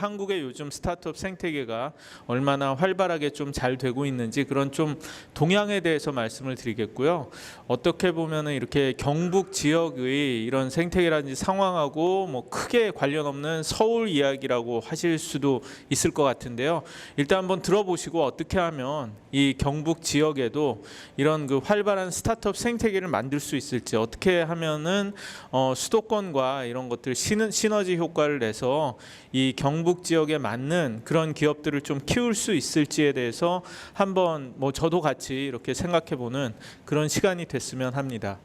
한국의 요즘 스타트업 생태계가 얼마나 활발하게 좀 잘 되고 있는지 그런 좀 동향에 대해서 말씀을 드리겠고요. 어떻게 보면은 이렇게 경북 지역의 이런 생태계라든지 상황하고 뭐 크게 관련 없는 서울 이야기라고 하실 수도 있을 것 같은데요. 일단 한번 들어보시고 어떻게 하면 이 경북 지역에도 이런 그 활발한 스타트업 생태계를 만들 수 있을지, 어떻게 하면은 수도권과 이런 것들 시너지 효과를 내서 이 경북 지역에 맞는 그런 기업들을 좀 키울 수 있을지에 대해서 한번 뭐 저도 같이 이렇게 생각해보는 그런 시간이 됐으면 합니다.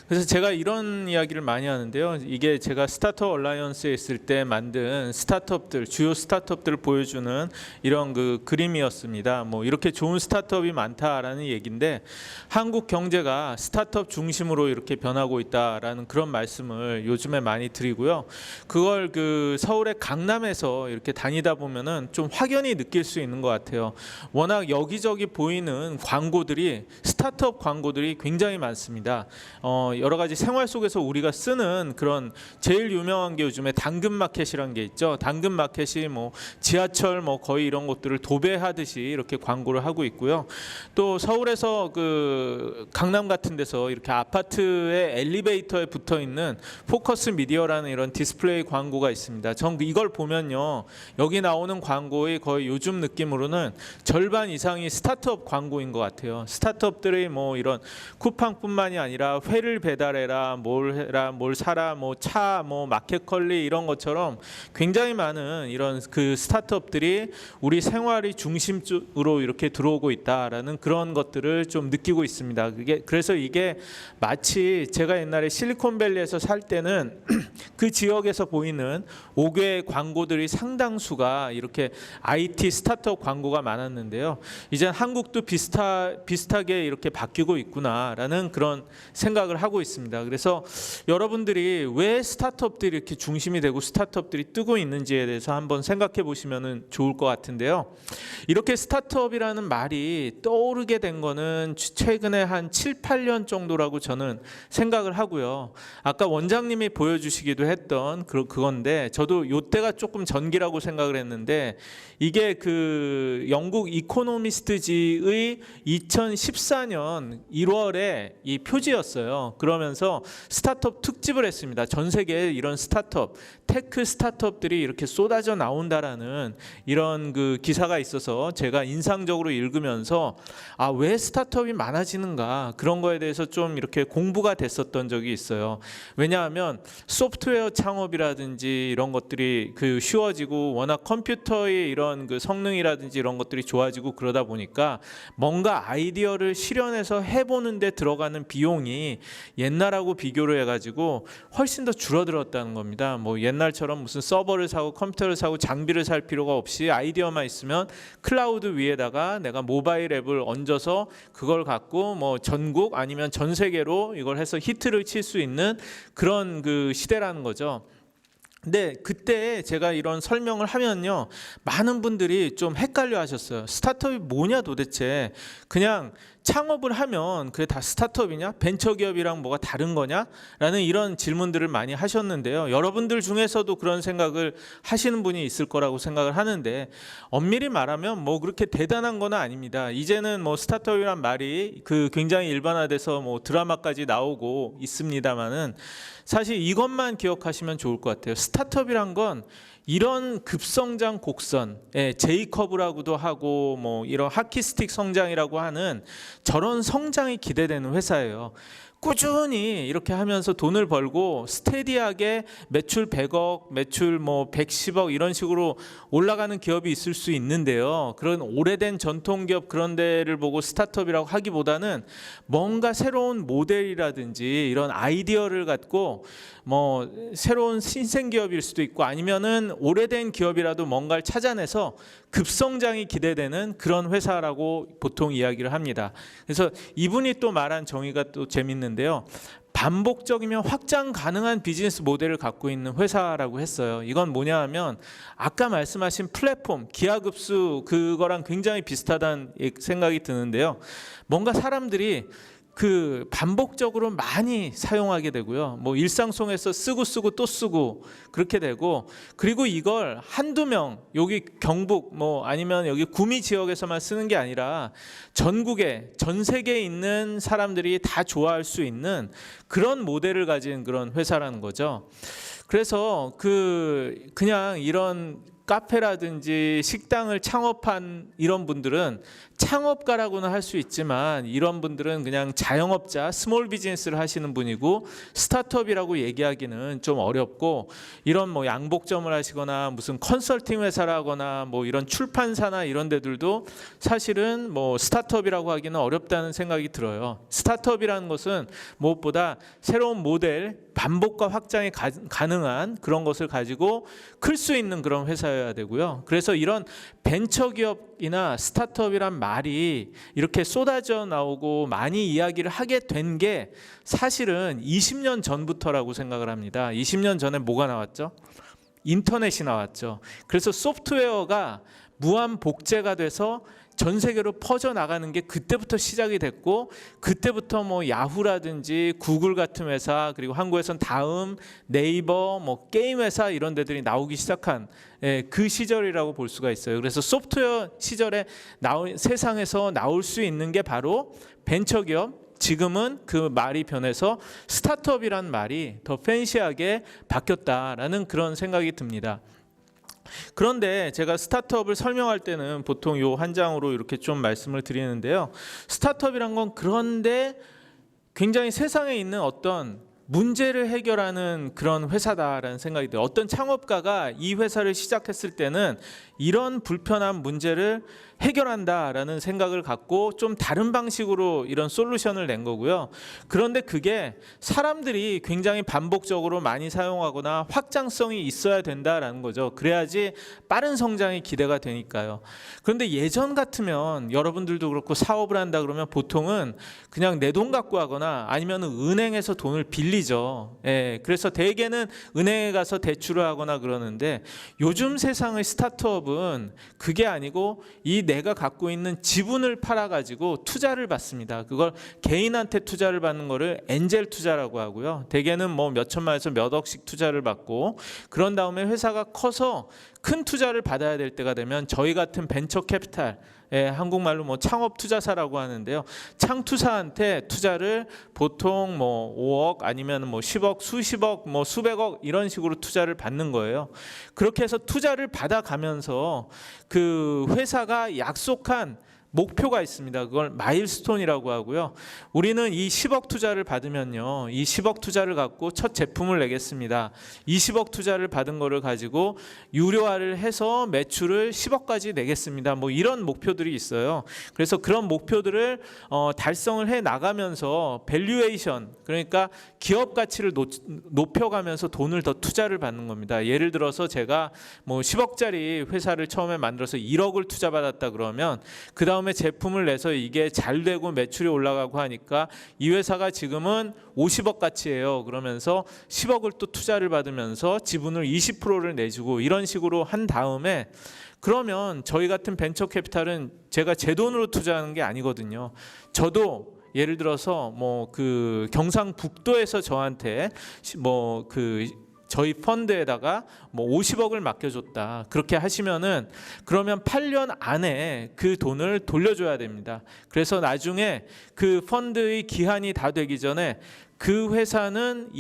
그래서 제가 이런 이야기를 많이 하는데요. 이게 제가 스타트업 얼라이언스에 있을 때 만든 스타트업들, 주요 스타트업들을 보여주는 이런 그 그림이었습니다. 뭐 이렇게 좋은 스타트업이 많다라는 얘기인데, 한국 경제가 스타트업 중심으로 이렇게 변하고 있다라는 그런 말씀을 요즘에 많이 드리고요. 그걸 그 서울의 강남에서 이렇게 다니다 보면은 좀 확연히 느낄 수 있는 것 같아요. 워낙 여기저기 보이는 광고들이, 스타트업 광고들이 굉장히 많습니다. 여러 가지 생활 속에서 우리가 쓰는 그런 제일 유명한 게 요즘에 당근마켓이라는 게 있죠. 당근마켓이 뭐 지하철 뭐 거의 이런 것들을 도배하듯이 이렇게 광고를 하고 있고요. 또 서울에서 그 강남 같은 데서 이렇게 아파트의 엘리베이터에 붙어 있는 포커스 미디어라는 이런 디스플레이 광고가 있습니다. 전 이걸 보면요, 여기 나오는 광고의 거의 요즘 느낌으로는 절반 이상이 스타트업 광고인 것 같아요. 스타트업들의 뭐 이런 쿠팡뿐만이 아니라 회를 배달해라, 뭘 해라, 뭘 사라, 뭐 차, 뭐 마켓컬리 이런 것처럼 굉장히 많은 이런 그 스타트업들이 우리 생활이 중심으로 이렇게 들어오고 있다라는 그런 것들을 좀 느끼고 있습니다. 그래서 이게 마치 제가 옛날에 실리콘밸리에서 살 때는 그 지역에서 보이는 5개의 광고들이 상당수가 이렇게 IT 스타트업 광고가 많았는데요. 이제 한국도 비슷하게 이렇게 바뀌고 있구나라는 그런 생각을 하고 있습니다. 그래서 여러분들이 왜 스타트업들이 이렇게 중심이 되고 스타트업들이 뜨고 있는지에 대해서 한번 생각해 보시면 좋을 것 같은데요. 이렇게 스타트업이라는 말이 떠오르게 된 거는 최근에 한 7, 8년 정도라고 저는 생각을 하고요. 아까 원장님이 보여주시기도 했던 그건데, 저도 이때가 조금 전기라고 생각을 했는데, 이게 그 영국 이코노미스트지의 2014년 1월에 이 표지였어요. 그러면서 스타트업 특집을 했습니다. 전 세계에 이런 스타트업, 테크 스타트업들이 이렇게 쏟아져 나온다라는 이런 그 기사가 있어서 제가 인상적으로 읽으면서 왜 스타트업이 많아지는가, 그런 거에 대해서 좀 이렇게 공부가 됐었던 적이 있어요. 왜냐하면 소프트웨어 창업이라든지 이런 것들이 그 쉬워지고, 워낙 컴퓨터의 이런 그 성능이라든지 이런 것들이 좋아지고 그러다 보니까 뭔가 아이디어를 실현해서 해보는 데 들어가는 비용이 옛날하고 비교를 해가지고 훨씬 더 줄어들었다는 겁니다. 뭐 옛날처럼 무슨 서버를 사고 컴퓨터를 사고 장비를 살 필요가 없이 아이디어만 있으면 클라우드 위에다가 내가 모바일 앱을 얹어서 그걸 갖고 뭐 전국 아니면 전 세계로 이걸 해서 히트를 칠 수 있는 그런 그 시대라는 거죠. 근데 그때 제가 이런 설명을 하면요, 많은 분들이 좀 헷갈려 하셨어요. 스타트업이 뭐냐 도대체, 그냥 창업을 하면 그게 다 스타트업이냐? 벤처기업이랑 뭐가 다른 거냐? 라는 이런 질문들을 많이 하셨는데요. 여러분들 중에서도 그런 생각을 하시는 분이 있을 거라고 생각을 하는데, 엄밀히 말하면 뭐 그렇게 대단한 건 아닙니다. 이제는 뭐 스타트업이란 말이 그 굉장히 일반화돼서 뭐 드라마까지 나오고 있습니다만은, 사실 이것만 기억하시면 좋을 것 같아요. 스타트업이란 건 이런 급성장 곡선, 제이커브라고도 하고 뭐 이런 하키스틱 성장이라고 하는 저런 성장이 기대되는 회사예요. 꾸준히 이렇게 하면서 돈을 벌고 스테디하게 매출 100억, 매출 뭐 110억 이런 식으로 올라가는 기업이 있을 수 있는데요. 그런 오래된 전통기업 그런 데를 보고 스타트업이라고 하기보다는 뭔가 새로운 모델이라든지 이런 아이디어를 갖고 뭐 새로운 신생기업일 수도 있고, 아니면은 오래된 기업이라도 뭔가를 찾아내서 급성장이 기대되는 그런 회사라고 보통 이야기를 합니다. 그래서 이분이 또 말한 정의가 또 재밌는데요. 반복적이면 확장 가능한 비즈니스 모델을 갖고 있는 회사라고 했어요. 이건 뭐냐 하면 아까 말씀하신 플랫폼, 기하급수 그거랑 굉장히 비슷하다는 생각이 드는데요. 뭔가 사람들이 그 반복적으로 많이 사용하게 되고요. 뭐 일상 속에서 쓰고 또 쓰고 그렇게 되고, 그리고 이걸 한두 명 여기 경북 뭐 아니면 여기 구미 지역에서만 쓰는 게 아니라 전국에 전 세계에 있는 사람들이 다 좋아할 수 있는 그런 모델을 가진 그런 회사라는 거죠. 그래서 그냥 이런 카페라든지 식당을 창업한 이런 분들은 창업가라고는 할 수 있지만, 이런 분들은 그냥 자영업자, 스몰 비즈니스를 하시는 분이고 스타트업이라고 얘기하기는 좀 어렵고, 이런 뭐 양복점을 하시거나 무슨 컨설팅 회사를 하거나 뭐 이런 출판사나 이런 데들도 사실은 뭐 스타트업이라고 하기는 어렵다는 생각이 들어요. 스타트업이라는 것은 무엇보다 새로운 모델, 반복과 확장이 가능한 그런 것을 가지고 클 수 있는 그런 회사여야 되고요. 그래서 이런 벤처기업이나 스타트업이란 말이 이렇게 쏟아져 나오고 많이 이야기를 하게 된 게 사실은 20년 전부터라고 생각을 합니다. 20년 전에 뭐가 나왔죠? 인터넷이 나왔죠. 그래서 소프트웨어가 무한 복제가 돼서 전 세계로 퍼져나가는 게 그때부터 시작이 됐고, 그때부터 뭐 야후라든지 구글 같은 회사, 그리고 한국에선 다음, 네이버, 뭐 게임 회사 이런 데들이 나오기 시작한 그 시절이라고 볼 수가 있어요. 그래서 소프트웨어 시절에 세상에서 나올 수 있는 게 바로 벤처기업, 지금은 그 말이 변해서 스타트업이란 말이 더 팬시하게 바뀌었다라는 그런 생각이 듭니다. 그런데 제가 스타트업을 설명할 때는 보통 요 한 장으로 이렇게 좀 말씀을 드리는데요. 스타트업이란 건 그런데 굉장히 세상에 있는 어떤 문제를 해결하는 그런 회사다라는 생각이 들어요. 어떤 창업가가 이 회사를 시작했을 때는 이런 불편한 문제를 해결한다라는 생각을 갖고 좀 다른 방식으로 이런 솔루션을 낸 거고요. 그런데 그게 사람들이 굉장히 반복적으로 많이 사용하거나 확장성이 있어야 된다라는 거죠. 그래야지 빠른 성장이 기대가 되니까요. 그런데 예전 같으면 여러분들도 그렇고 사업을 한다 그러면 보통은 그냥 내 돈 갖고 하거나 아니면 은행에서 돈을 빌리죠. 그래서 대개는 은행에 가서 대출을 하거나 그러는데, 요즘 세상의 스타트업은 그게 아니고 이 내가 갖고 있는 지분을 팔아가지고 투자를 받습니다. 그걸 개인한테 투자를 받는 거를 엔젤 투자라고 하고요. 대개는 뭐 몇 천만에서 몇 억씩 투자를 받고, 그런 다음에 회사가 커서 큰 투자를 받아야 될 때가 되면 저희 같은 벤처 캐피탈, 한국말로 뭐 창업 투자사라고 하는데요. 창투사한테 투자를 보통 뭐 5억 아니면 뭐 10억, 수십억, 뭐 수백억 이런 식으로 투자를 받는 거예요. 그렇게 해서 투자를 받아가면서 그 회사가 약속한 목표가 있습니다. 그걸 마일스톤이라고 하고요. 우리는 이 10억 투자를 받으면요, 이 10억 투자를 갖고 첫 제품을 내겠습니다. 20억 투자를 받은 거를 가지고 유료화를 해서 매출을 10억까지 내겠습니다. 뭐 이런 목표들이 있어요. 그래서 그런 목표들을 달성을 해 나가면서 밸류에이션, 그러니까 기업 가치를 높여가면서 돈을 더 투자를 받는 겁니다. 예를 들어서 제가 뭐 10억짜리 회사를 처음에 만들어서 1억을 투자받았다 그러면, 그 다음에 제품을 내서 이게 잘 되고 매출이 올라가고 하니까 이 회사가 지금은 50억 가치예요. 그러면서 10억을 또 투자를 받으면서 지분을 20%를 내주고 이런 식으로 한 다음에, 그러면 저희 같은 벤처 캐피탈은 제가 제 돈으로 투자하는 게 아니거든요. 저도 예를 들어서 뭐 그 경상북도에서 저한테 뭐 저희 펀드에다가 뭐 50억을 맡겨줬다. 그렇게 하시면은 그러면 8년 안에 그 돈을 돌려줘야 됩니다. 그래서 나중에 그 펀드의 기한이 다 되기 전에 그 회사는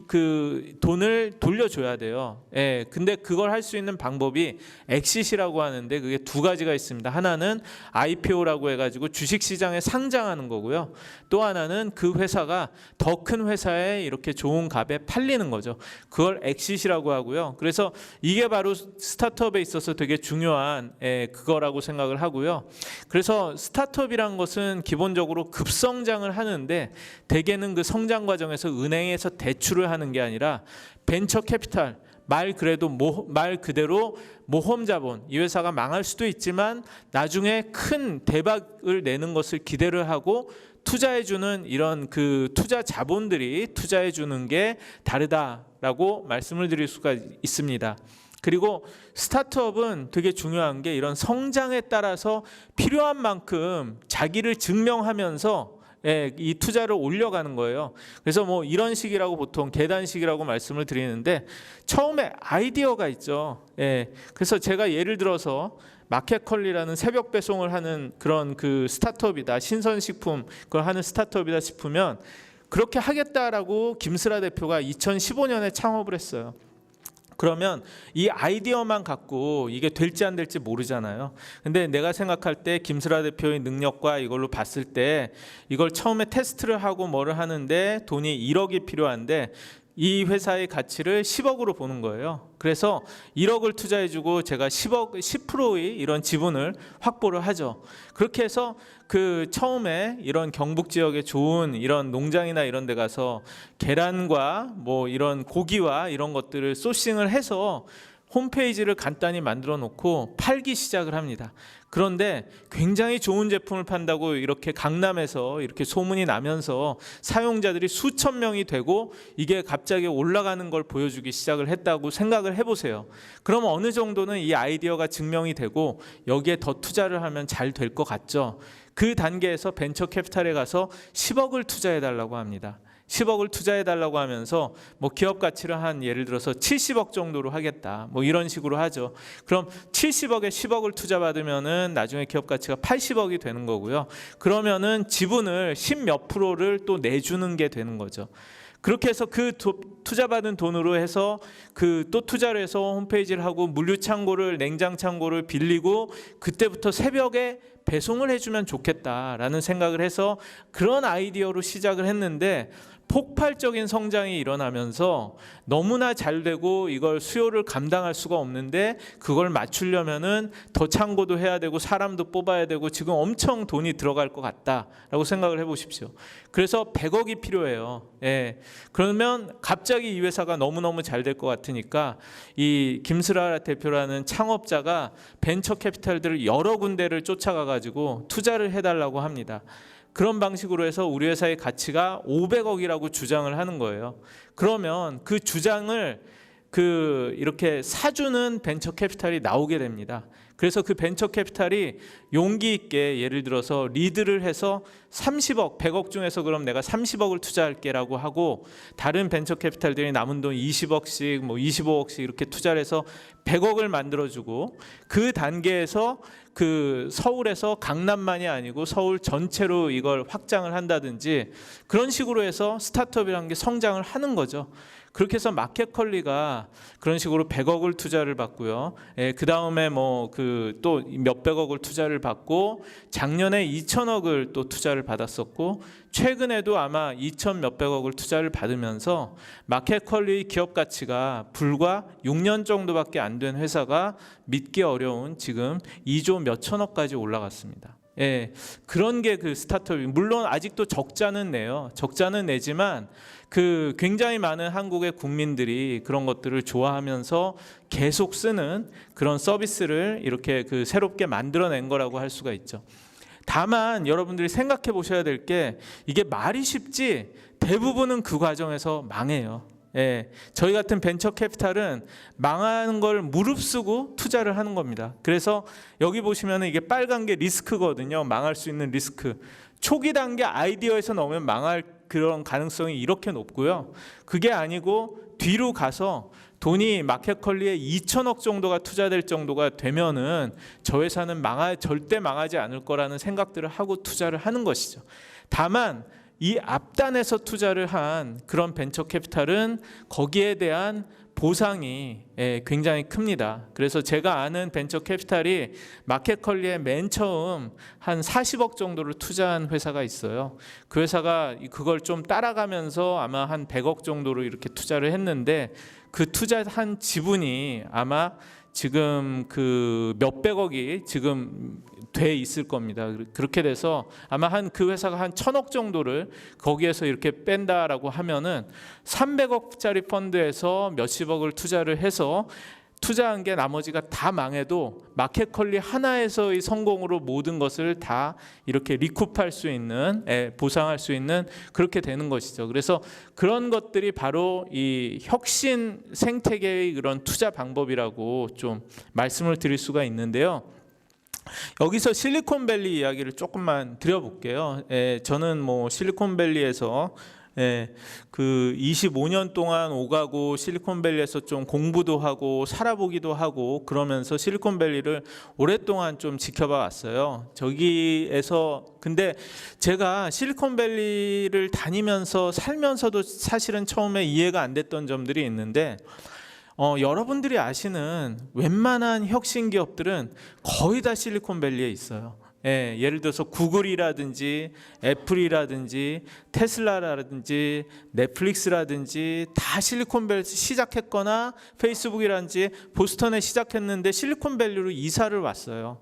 그 돈을 돌려줘야 돼요. 근데 그걸 할 수 있는 방법이 엑싯이라고 하는데, 그게 두 가지가 있습니다. 하나는 IPO라고 해가지고 주식시장에 상장하는 거고요. 또 하나는 그 회사가 더 큰 회사에 이렇게 좋은 값에 팔리는 거죠. 그걸 엑싯이라고 하고요. 그래서 이게 바로 스타트업에 있어서 되게 중요한 그거라고 생각을 하고요. 그래서 스타트업이란 것은 기본적으로 급성장을 하는데, 대개는 그 성장 과정에서 은행에서 대출을 하는 게 아니라 벤처 캐피탈, 말 그대로 모험 자본, 이 회사가 망할 수도 있지만 나중에 큰 대박을 내는 것을 기대를 하고 투자해주는 이런 그 투자 자본들이 투자해주는 게 다르다라고 말씀을 드릴 수가 있습니다. 그리고 스타트업은 되게 중요한 게 이런 성장에 따라서 필요한 만큼 자기를 증명하면서 예, 이 투자를 올려가는 거예요. 그래서 뭐 이런 식이라고 보통 계단식이라고 말씀을 드리는데 처음에 아이디어가 있죠. 예, 그래서 제가 예를 들어서 마켓컬리라는 새벽 배송을 하는 그런 그 스타트업이다, 신선식품 그걸 하는 스타트업이다 싶으면 그렇게 하겠다라고 김슬아 대표가 2015년에 창업을 했어요. 그러면 이 아이디어만 갖고 이게 될지 안 될지 모르잖아요. 근데 내가 생각할 때 김슬아 대표의 능력과 이걸로 봤을 때 이걸 처음에 테스트를 하고 뭐를 하는데 돈이 1억이 필요한데 이 회사의 가치를 10억으로 보는 거예요. 그래서 1억을 투자해주고 제가 10%의 이런 지분을 확보를 하죠. 그렇게 해서 그 처음에 이런 경북 지역에 좋은 이런 농장이나 이런 데 가서 계란과 뭐 이런 고기와 이런 것들을 소싱을 해서 홈페이지를 간단히 만들어 놓고 팔기 시작을 합니다. 그런데 굉장히 좋은 제품을 판다고 이렇게 강남에서 이렇게 소문이 나면서 사용자들이 수천 명이 되고 이게 갑자기 올라가는 걸 보여주기 시작을 했다고 생각을 해보세요. 그럼 어느 정도는 이 아이디어가 증명이 되고 여기에 더 투자를 하면 잘 될 것 같죠. 그 단계에서 벤처 캐피탈에 가서 10억을 투자해 달라고 합니다. 10억을 투자해 달라고 하면서 뭐 기업 가치를 한 예를 들어서 70억 정도로 하겠다, 뭐 이런 식으로 하죠. 그럼 70억에 10억을 투자받으면은 나중에 기업 가치가 80억이 되는 거고요. 그러면은 지분을 10몇 프로를 또 내주는 게 되는 거죠. 그렇게 해서 그 투자받은 돈으로 해서 그 또 투자를 해서 홈페이지를 하고 물류 창고를, 냉장 창고를 빌리고 그때부터 새벽에 배송을 해주면 좋겠다라는 생각을 해서 그런 아이디어로 시작을 했는데 폭발적인 성장이 일어나면서 너무나 잘 되고 이걸 수요를 감당할 수가 없는데 그걸 맞추려면은 더 창고도 해야 되고 사람도 뽑아야 되고 지금 엄청 돈이 들어갈 것 같다라고 생각을 해보십시오. 그래서 100억이 필요해요. 예. 그러면 갑자기 이 회사가 너무너무 잘 될 것 같으니까 이 김슬아 대표라는 창업자가 벤처 캐피탈들을 여러 군데를 쫓아가 가지고 투자를 해달라고 합니다. 그런 방식으로 해서 우리 회사의 가치가 500억이라고 주장을 하는 거예요. 그러면 그 주장을 이렇게 사주는 벤처 캐피탈이 나오게 됩니다. 그래서 그 벤처 캐피탈이 용기 있게 예를 들어서 리드를 해서 30억, 100억 중에서 그럼 내가 30억을 투자할게라고 하고 다른 벤처 캐피탈들이 남은 돈 20억씩, 뭐 25억씩 이렇게 투자를 해서 100억을 만들어주고 그 단계에서 그 서울에서 강남만이 아니고 서울 전체로 이걸 확장을 한다든지 그런 식으로 해서 스타트업이라는 게 성장을 하는 거죠. 그렇게 해서 마켓컬리가 그런 식으로 100억을 투자를 받고요. 예, 그 다음에 뭐 또 몇백억을 투자를 받고 작년에 2천억을 또 투자를 받았었고 최근에도 아마 2천 몇백억을 투자를 받으면서 마켓컬리 기업 가치가 불과 6년 정도밖에 안 된 회사가 믿기 어려운 지금 2조 몇천억까지 올라갔습니다. 예, 그런 게 그 스타트업이 물론 아직도 적자는 내요. 적자는 내지만 그 굉장히 많은 한국의 국민들이 그런 것들을 좋아하면서 계속 쓰는 그런 서비스를 이렇게 그 새롭게 만들어낸 거라고 할 수가 있죠. 다만 여러분들이 생각해 보셔야 될 게 이게 말이 쉽지 대부분은 그 과정에서 망해요. 예, 저희 같은 벤처 캐피탈은 망하는 걸 무릅쓰고 투자를 하는 겁니다. 그래서 여기 보시면 이게 빨간 게 리스크거든요. 망할 수 있는 리스크. 초기 단계 아이디어에서 넣으면 망할 그런 가능성이 이렇게 높고요. 그게 아니고 뒤로 가서 돈이 마켓컬리에 2천억 정도가 투자될 정도가 되면은 저 회사는 절대 망하지 않을 거라는 생각들을 하고 투자를 하는 것이죠. 다만 이 앞단에서 투자를 한 그런 벤처 캐피탈은 거기에 대한 보상이 굉장히 큽니다. 그래서 제가 아는 벤처 캐피탈이 마켓컬리에 맨 처음 한 40억 정도를 투자한 회사가 있어요. 그 회사가 그걸 좀 따라가면서 아마 한 100억 정도로 이렇게 투자를 했는데 그 투자한 지분이 아마 지금 그 몇백억이 지금 돼 있을 겁니다. 그렇게 돼서 아마 그 회사가 한 1,000억 정도를 거기에서 이렇게 뺀다라고 하면은 300억짜리 펀드에서 몇십억을 투자를 해서 투자한 게 나머지가 다 망해도 마켓컬리 하나에서의 성공으로 모든 것을 다 이렇게 리쿱할 수 있는, 보상할 수 있는 그렇게 되는 것이죠. 그래서 그런 것들이 바로 이 혁신 생태계의 그런 투자 방법이라고 좀 말씀을 드릴 수가 있는데요. 여기서 실리콘밸리 이야기를 조금만 드려볼게요. 저는 뭐 실리콘밸리에서 그 25년 동안 오가고 실리콘밸리에서 좀 공부도 하고 살아보기도 하고 그러면서 실리콘밸리를 오랫동안 좀 지켜봐 왔어요. 저기에서 근데 제가 실리콘밸리를 다니면서 살면서도 사실은 처음에 이해가 안 됐던 점들이 있는데 여러분들이 아시는 웬만한 혁신 기업들은 거의 다 실리콘밸리에 있어요. 예를 들어서 구글이라든지 애플이라든지 테슬라라든지 넷플릭스라든지 다 실리콘밸리에서 시작했거나 페이스북이라든지 보스턴에 시작했는데 실리콘밸리로 이사를 왔어요.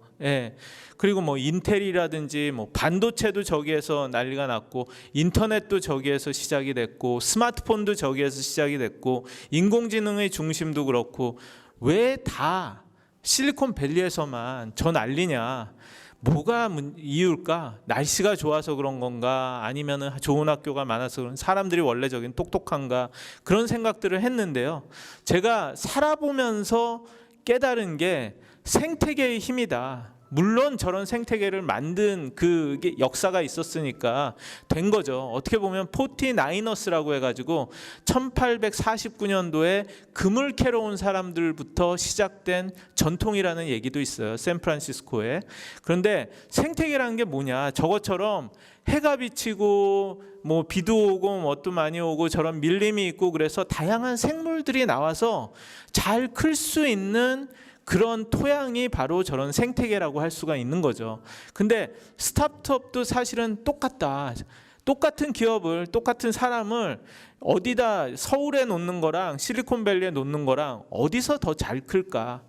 그리고 뭐 인텔이라든지 뭐 반도체도 저기에서 난리가 났고 인터넷도 저기에서 시작이 됐고 스마트폰도 저기에서 시작이 됐고 인공지능의 중심도 그렇고 왜 다 실리콘밸리에서만 저 난리냐? 뭐가 이유일까? 날씨가 좋아서 그런 건가? 아니면은 좋은 학교가 많아서 그런 사람들이 원래적인 똑똑한가? 그런 생각들을 했는데요. 제가 살아보면서 깨달은 게 생태계의 힘이다. 물론 저런 생태계를 만든 그 역사가 있었으니까 된 거죠. 어떻게 보면 포티나이너스라고 해가지고 1849년도에 금을 캐러 온 사람들부터 시작된 전통이라는 얘기도 있어요. 샌프란시스코에. 그런데 생태계라는 게 뭐냐? 저것처럼 해가 비치고 뭐 비도 오고 뭣도 많이 오고 저런 밀림이 있고 그래서 다양한 생물들이 나와서 잘 클 수 있는 그런 토양이 바로 저런 생태계라고 할 수가 있는 거죠. 근데 스타트업도 사실은 똑같다. 똑같은 기업을, 똑같은 사람을 어디다 서울에 놓는 거랑 실리콘밸리에 놓는 거랑 어디서 더 잘 클까?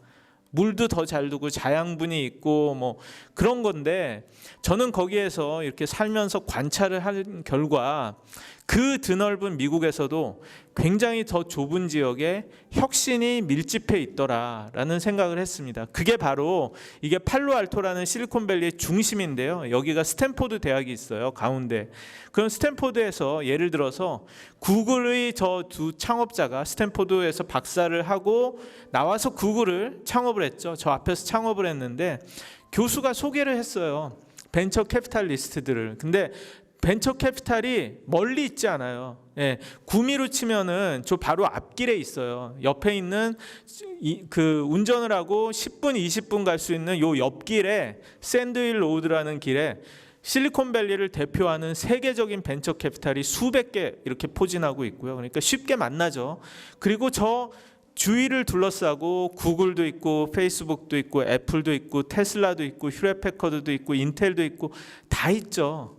물도 더 잘 두고 자양분이 있고 뭐 그런 건데 저는 거기에서 이렇게 살면서 관찰을 한 결과 그 드넓은 미국에서도 굉장히 더 좁은 지역에 혁신이 밀집해 있더라라는 생각을 했습니다. 그게 바로 이게 팔로알토라는 실리콘밸리의 중심인데요. 여기가 스탠포드 대학이 있어요. 가운데. 그럼 스탠포드에서 예를 들어서 구글의 저 두 창업자가 스탠포드에서 박사를 하고 나와서 구글을 창업을 했죠. 저 앞에서 창업을 했는데 교수가 소개를 했어요. 벤처 캐피탈리스트들을. 근데 벤처 캐피탈이 멀리 있지 않아요. 구미로 치면은 저 바로 앞길에 있어요. 옆에 있는 그 운전을 하고 10분, 20분 갈 수 있는 요 옆길에 샌드힐 로드라는 길에 실리콘밸리를 대표하는 세계적인 벤처 캐피탈이 수백 개 이렇게 포진하고 있고요. 그러니까 쉽게 만나죠. 그리고 저 주위를 둘러싸고 구글도 있고 페이스북도 있고 애플도 있고 테슬라도 있고 휴레패커드도 있고 인텔도 있고 다 있죠.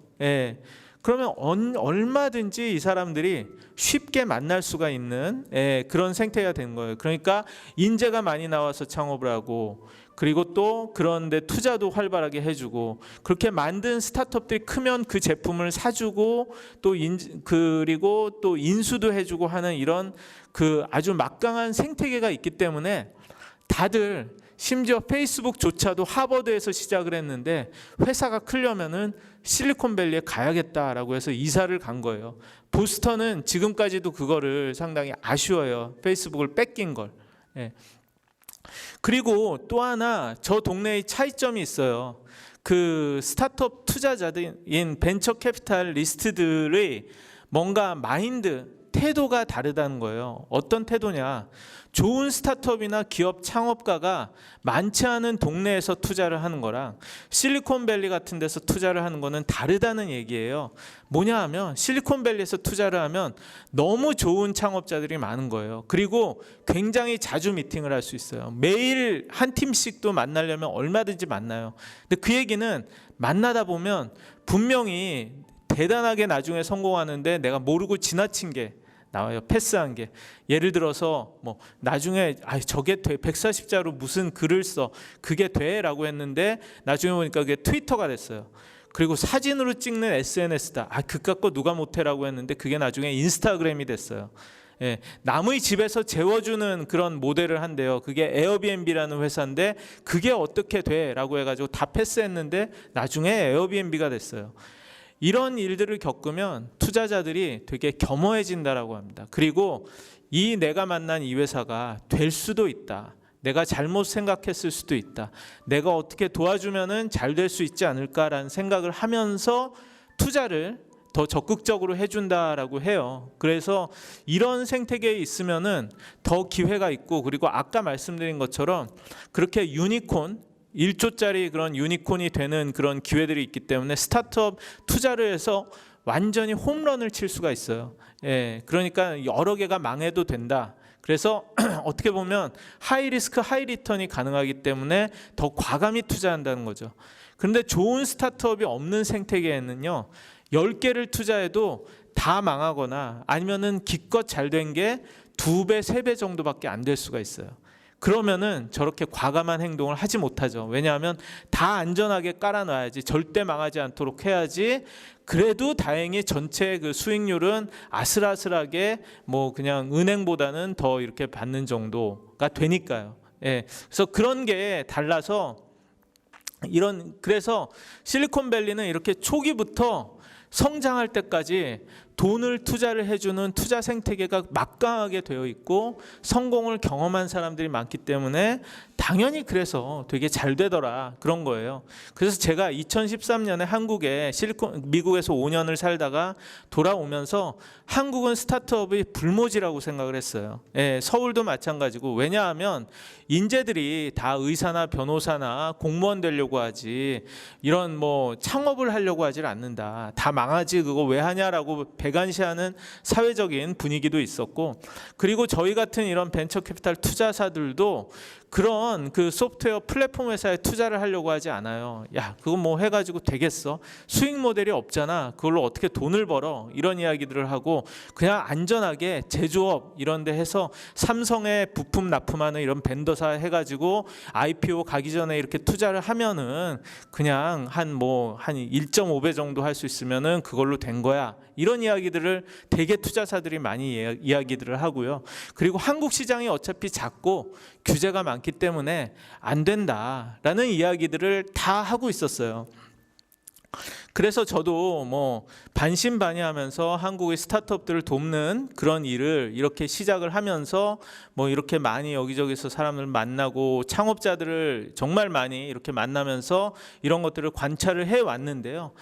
그러면 얼마든지 이 사람들이 쉽게 만날 수가 있는 그런 생태가 된 거예요. 그러니까 인재가 많이 나와서 창업을 하고 그리고 또 그런데 투자도 활발하게 해주고 그렇게 만든 스타트업들이 크면 그 제품을 사주고 또 그리고 또 인수도 해주고 하는 이런 그 아주 막강한 생태계가 있기 때문에 다들 심지어 페이스북조차도 하버드에서 시작을 했는데 회사가 크려면은 실리콘밸리에 가야겠다라고 해서 이사를 간 거예요. 보스턴은 지금까지도 그거를 상당히 아쉬워요. 페이스북을 뺏긴 걸. 그리고 또 하나 저 동네에 차이점이 있어요. 그 스타트업 투자자들인 벤처 캐피탈리스트들의 뭔가 마인드, 태도가 다르다는 거예요. 어떤 태도냐? 좋은 스타트업이나 기업 창업가가 많지 않은 동네에서 투자를 하는 거랑 실리콘밸리 같은 데서 투자를 하는 거는 다르다는 얘기예요. 뭐냐 하면 실리콘밸리에서 투자를 하면 너무 좋은 창업자들이 많은 거예요. 그리고 굉장히 자주 미팅을 할 수 있어요. 매일 한 팀씩도 만나려면 얼마든지 만나요. 근데 그 얘기는 만나다 보면 분명히 대단하게 나중에 성공하는데 내가 모르고 지나친 게 나와요. 패스한 게. 예를 들어서 뭐 나중에 저게 돼. 140자로 무슨 글을 써. 그게 돼? 라고 했는데 나중에 보니까 그게 트위터가 됐어요. 그리고 사진으로 찍는 SNS다. 그깟 거 누가 못해? 라고 했는데 그게 나중에 인스타그램이 됐어요. 남의 집에서 재워주는 그런 모델을 한대요. 그게 에어비앤비라는 회사인데 그게 어떻게 돼? 라고 해가지고 다 패스했는데 나중에 에어비앤비가 됐어요. 이런 일들을 겪으면 투자자들이 되게 겸허해진다라고 합니다. 그리고 내가 만난 이 회사가 될 수도 있다. 내가 잘못 생각했을 수도 있다. 내가 어떻게 도와주면은 잘 될 수 있지 않을까라는 생각을 하면서 투자를 더 적극적으로 해준다라고 해요. 그래서 이런 생태계에 있으면은 더 기회가 있고, 그리고 아까 말씀드린 것처럼 그렇게 유니콘 1조짜리 그런 유니콘이 되는 그런 기회들이 있기 때문에 스타트업 투자를 해서 완전히 홈런을 칠 수가 있어요. 예, 그러니까 여러 개가 망해도 된다. 그래서 어떻게 보면 하이 리스크 하이 리턴이 가능하기 때문에 더 과감히 투자한다는 거죠. 그런데 좋은 스타트업이 없는 생태계에는요, 10개를 투자해도 다 망하거나 아니면은 기껏 잘 된 게 2배, 3배 정도밖에 안 될 수가 있어요. 그러면은 저렇게 과감한 행동을 하지 못하죠. 왜냐하면 다 안전하게 깔아놔야지, 절대 망하지 않도록 해야지. 그래도 다행히 전체 그 수익률은 아슬아슬하게 뭐 그냥 은행보다는 더 이렇게 받는 정도가 되니까요. 예. 그래서 그런 게 달라서 그래서 실리콘밸리는 이렇게 초기부터 성장할 때까지 돈을 투자를 해주는 투자 생태계가 막강하게 되어 있고 성공을 경험한 사람들이 많기 때문에 당연히 그래서 되게 잘 되더라, 그런 거예요. 그래서 제가 2013년에 미국에서 5년을 살다가 돌아오면서 한국은 스타트업이 불모지라고 생각을 했어요. 예, 서울도 마찬가지고. 왜냐하면 인재들이 다 의사나 변호사나 공무원 되려고 하지 이런 뭐 창업을 하려고 하질 않는다. 다 망하지 그거 왜 하냐라고 배관시하는 사회적인 분위기도 있었고, 그리고 저희 같은 이런 벤처 캐피탈 투자사들도 그런 그 소프트웨어 플랫폼 회사에 투자를 하려고 하지 않아요. 야, 그거 뭐 해가지고 되겠어? 수익 모델이 없잖아. 그걸로 어떻게 돈을 벌어? 이런 이야기들을 하고 그냥 안전하게 제조업 이런 데 해서 삼성에 부품 납품하는 이런 벤더사 해가지고 IPO 가기 전에 이렇게 투자를 하면은 그냥 한 1.5배 정도 할 수 있으면은 그걸로 된 거야. 이런 이야기들을 되게 투자사들이 많이 이야기들을 하고요. 그리고 한국 시장이 어차피 작고 규제가 많기 때문에 안 된다라는 이야기들을 다 하고 있었어요. 그래서 저도 뭐 반신반의하면서 한국의 스타트업들을 돕는 그런 일을 이렇게 시작을 하면서 뭐 이렇게 많이 여기저기서 사람을 만나고 창업자들을 정말 많이 이렇게 만나면서 이런 것들을 관찰을 해 왔는데요.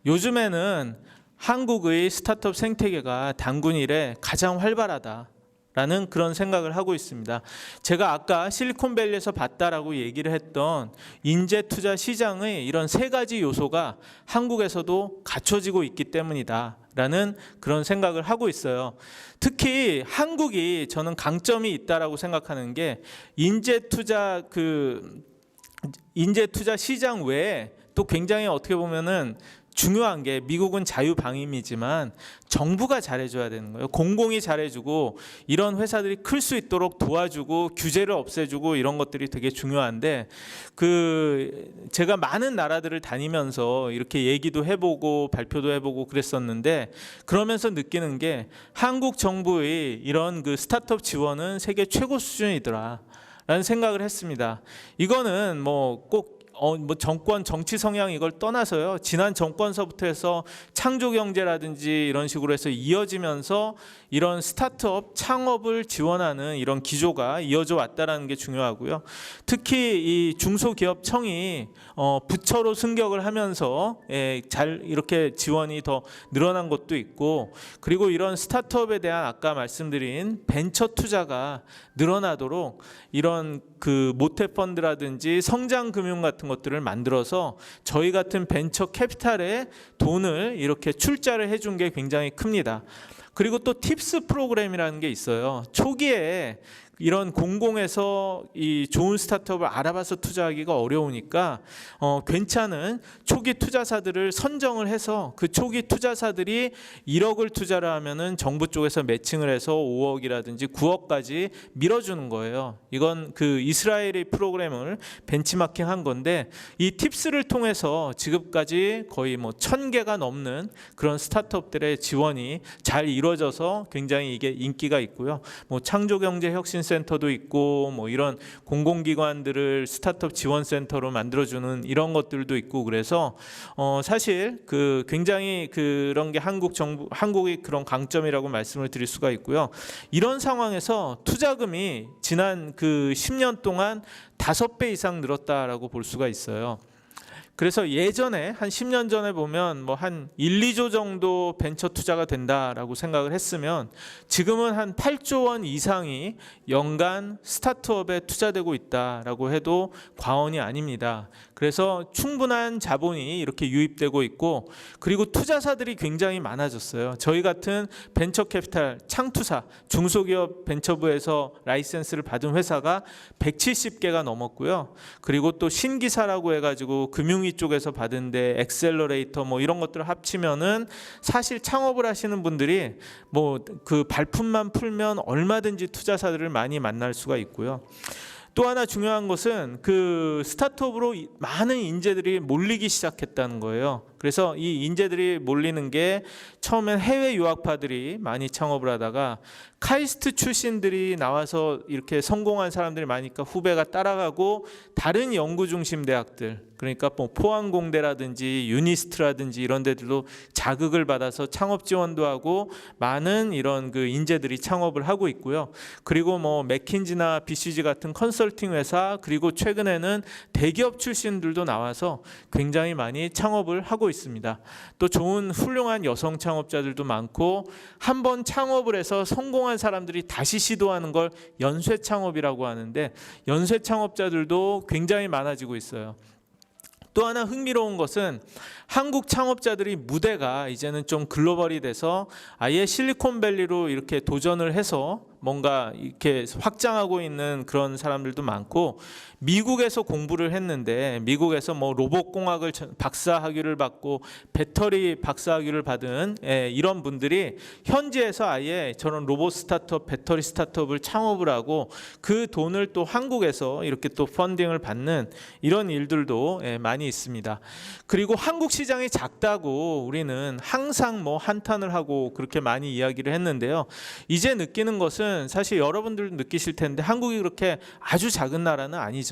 요즘에는 한국의 스타트업 생태계가 단군 이래 가장 활발하다 라는 그런 생각을 하고 있습니다. 제가 아까 실리콘밸리에서 봤다라고 얘기를 했던 인재 투자 시장의 이런 3가지 요소가 한국에서도 갖춰지고 있기 때문이다 라는 그런 생각을 하고 있어요. 특히 한국이 저는 강점이 있다라고 생각하는 게 인재 투자 시장 외에 또 굉장히 어떻게 보면은 중요한 게, 미국은 자유방임이지만 정부가 잘해줘야 되는 거예요. 공공이 잘해주고 이런 회사들이 클 수 있도록 도와주고 규제를 없애주고 이런 것들이 되게 중요한데, 제가 많은 나라들을 다니면서 이렇게 얘기도 해보고 발표도 해보고 그랬었는데, 그러면서 느끼는 게 한국 정부의 이런 그 스타트업 지원은 세계 최고 수준이더라 라는 생각을 했습니다. 이거는 꼭 정권 정치 성향 이걸 떠나서요, 지난 정권서부터 해서 창조 경제라든지 이런 식으로 해서 이어지면서 이런 스타트업 창업을 지원하는 이런 기조가 이어져 왔다라는 게 중요하고요. 특히 이 중소기업청이 부처로 승격을 하면서 잘 이렇게 지원이 더 늘어난 것도 있고, 그리고 이런 스타트업에 대한 아까 말씀드린 벤처 투자가 늘어나도록 이런 그 모태펀드라든지 성장금융 같은 것들을 만들어서 저희 같은 벤처 캐피탈에 돈을 이렇게 출자를 해준 게 굉장히 큽니다. 그리고 또 팁스 프로그램이라는 게 있어요. 초기에 이런 공공에서 이 좋은 스타트업을 알아봐서 투자하기가 어려우니까 괜찮은 초기 투자사들을 선정을 해서 그 초기 투자사들이 1억을 투자를 하면은 정부 쪽에서 매칭을 해서 5억이라든지 9억까지 밀어주는 거예요. 이건 그 이스라엘의 프로그램을 벤치마킹한 건데, 이 팁스를 통해서 지금까지 거의 1,000개가 넘는 그런 스타트업들의 지원이 잘 이루어져서 굉장히 이게 인기가 있고요. 창조경제혁신 센터도 있고 뭐 이런 공공기관들을 스타트업 지원 센터로 만들어주는 이런 것들도 있고, 그래서 사실 그 굉장히 그런 게 한국 정부, 한국의 그런 강점이라고 말씀을 드릴 수가 있고요. 이런 상황에서 투자금이 지난 그 10년 동안 5배 이상 늘었다라고 볼 수가 있어요. 그래서 예전에 한 10년 전에 보면 뭐 한 1, 2조 정도 벤처 투자가 된다라고 생각을 했으면 지금은 한 8조 원 이상이 연간 스타트업에 투자되고 있다라고 해도 과언이 아닙니다. 그래서 충분한 자본이 이렇게 유입되고 있고, 그리고 투자사들이 굉장히 많아졌어요. 저희 같은 벤처 캐피탈 창투사, 중소기업 벤처부에서 라이센스를 받은 회사가 170개가 넘었고요. 그리고 또 신기사라고 해가지고 금융위 쪽에서 받은데 엑셀러레이터 뭐 이런 것들을 합치면은 사실 창업을 하시는 분들이 뭐 그 발품만 풀면 얼마든지 투자사들을 많이 만날 수가 있고요. 또 하나 중요한 것은 그 스타트업으로 많은 인재들이 몰리기 시작했다는 거예요. 그래서 이 인재들이 몰리는 게 처음엔 해외 유학파들이 많이 창업을 하다가 카이스트 출신들이 나와서 이렇게 성공한 사람들이 많으니까 후배가 따라가고, 다른 연구 중심 대학들, 그러니까 뭐 포항공대라든지 유니스트라든지 이런 데들도 자극을 받아서 창업 지원도 하고 많은 이런 그 인재들이 창업을 하고 있고요. 그리고 뭐 맥킨지나 BCG 같은 컨설팅 회사, 그리고 최근에는 대기업 출신들도 나와서 굉장히 많이 창업을 하고 있습니다. 또 좋은 훌륭한 여성 창업자들도 많고, 한번 창업을 해서 성공한 사람들이 다시 시도하는 걸 연쇄 창업이라고 하는데, 연쇄 창업자들도 굉장히 많아지고 있어요. 또 하나 흥미로운 것은 한국 창업자들이 무대가 이제는 좀 글로벌이 돼서 아예 실리콘밸리로 이렇게 도전을 해서 뭔가 이렇게 확장하고 있는 그런 사람들도 많고, 미국에서 공부를 했는데 미국에서 뭐 로봇공학을 박사학위를 받고 배터리 박사학위를 받은 이런 분들이 현지에서 아예 저런 로봇 스타트업, 배터리 스타트업을 창업을 하고 그 돈을 또 한국에서 이렇게 또 펀딩을 받는 이런 일들도 많이 있습니다. 그리고 한국 시장이 작다고 우리는 항상 뭐 한탄을 하고 그렇게 많이 이야기를 했는데요. 이제 느끼는 것은 사실 여러분들도 느끼실 텐데 한국이 그렇게 아주 작은 나라는 아니죠.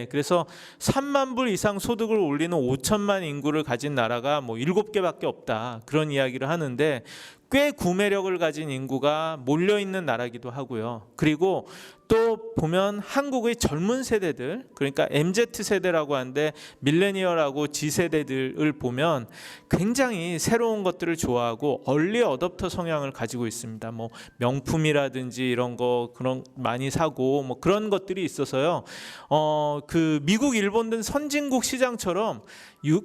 그래서 3만 불 이상 소득을 올리는 5천만 인구를 가진 나라가 뭐 7개밖에 없다, 그런 이야기를 하는데 꽤 구매력을 가진 인구가 몰려있는 나라기도 하고요. 그리고 또 보면 한국의 젊은 세대들, 그러니까 MZ세대라고 하는데 밀레니얼하고 G세대들을 보면 굉장히 새로운 것들을 좋아하고 얼리 어댑터 성향을 가지고 있습니다. 뭐 명품이라든지 이런 거 그런 많이 사고 뭐 그런 것들이 있어서요. 그 미국, 일본 등 선진국 시장처럼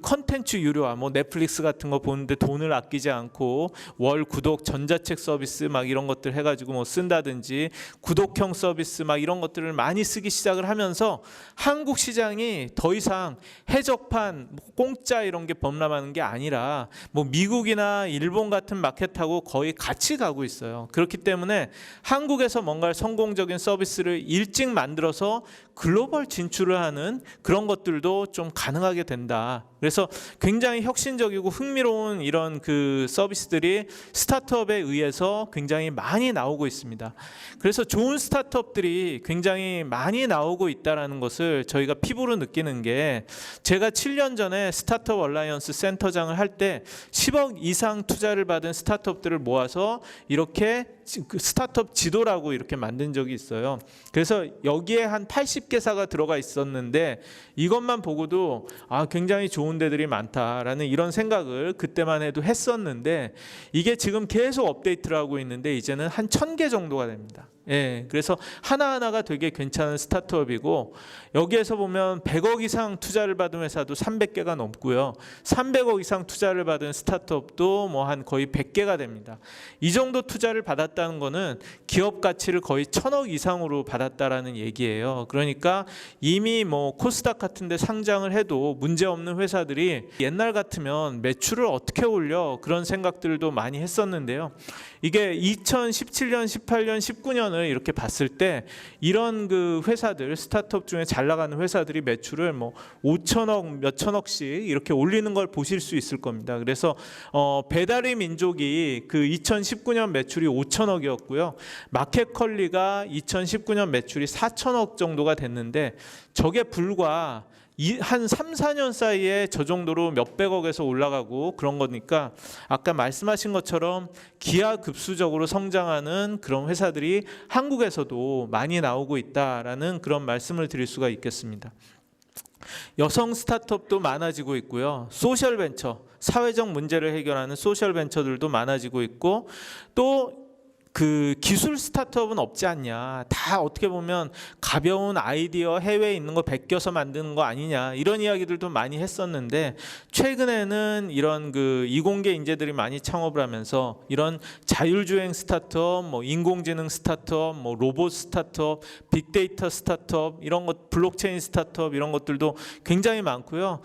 컨텐츠 유료화, 뭐 넷플릭스 같은 거 보는데 돈을 아끼지 않고 월 구독, 전자책 서비스 막 이런 것들 해가지고 뭐 쓴다든지 구독형 서비스 막 이런 것들을 많이 쓰기 시작을 하면서 한국 시장이 더 이상 해적판, 공짜 이런 게 범람하는 게 아니라 뭐 미국이나 일본 같은 마켓하고 거의 같이 가고 있어요. 그렇기 때문에 한국에서 뭔가 성공적인 서비스를 일찍 만들어서 글로벌 진출을 하는 그런 것들도 좀 가능하게 된다. 그래서 굉장히 혁신적이고 흥미로운 이런 그 서비스들이 스타트업에 의해서 굉장히 많이 나오고 있습니다. 그래서 좋은 스타트업들이 굉장히 많이 나오고 있다는 것을 저희가 피부로 느끼는 게, 제가 7년 전에 스타트업 얼라이언스 센터장을 할 때 10억 이상 투자를 받은 스타트업들을 모아서 이렇게 스타트업 지도라고 이렇게 만든 적이 있어요. 그래서 여기에 한 80개사가 들어가 있었는데 이것만 보고도 굉장히 좋은 데들이 많다라는 이런 생각을 그때만 해도 했었는데, 이게 지금 계속 업데이트를 하고 있는데 이제는 한 1000개 정도가 됩니다. 그래서 하나하나가 되게 괜찮은 스타트업이고, 여기에서 보면 100억 이상 투자를 받은 회사도 300개가 넘고요. 300억 이상 투자를 받은 스타트업도 뭐 한 거의 100개가 됩니다. 이 정도 투자를 받았다는 거는 기업 가치를 거의 1000억 이상으로 받았다라는 얘기예요. 그러니까 이미 뭐 코스닥 같은 데 상장을 해도 문제없는 회사들이 옛날 같으면 매출을 어떻게 올려, 그런 생각들도 많이 했었는데요. 이게 2017년, 18년, 19년을 기준을 이렇게 봤을 때 이런 그 회사들, 스타트업 중에 잘 나가는 회사들이 매출을 뭐 5천억 몇 천억씩 이렇게 올리는 걸 보실 수 있을 겁니다. 그래서 배달의 민족이 그 2019년 매출이 5천억이었고요. 마켓컬리가 2019년 매출이 4천억 정도가 됐는데 저게 불과 한 3, 4년 사이에 저 정도로 몇백억에서 올라가고 그런 거니까 아까 말씀하신 것처럼 기하급수적으로 성장하는 그런 회사들이 한국에서도 많이 나오고 있다라는 그런 말씀을 드릴 수가 있겠습니다. 여성 스타트업도 많아지고 있고요. 소셜 벤처, 사회적 문제를 해결하는 소셜 벤처들도 많아지고 있고 또 그 기술 스타트업은 없지 않냐. 다 어떻게 보면 가벼운 아이디어 해외에 있는 거 베껴서 만드는 거 아니냐. 이런 이야기들도 많이 했었는데 최근에는 이런 그 이공계 인재들이 많이 창업을 하면서 이런 자율주행 스타트업, 뭐 인공지능 스타트업, 뭐 로봇 스타트업, 빅데이터 스타트업 이런 것, 블록체인 스타트업 이런 것들도 굉장히 많고요.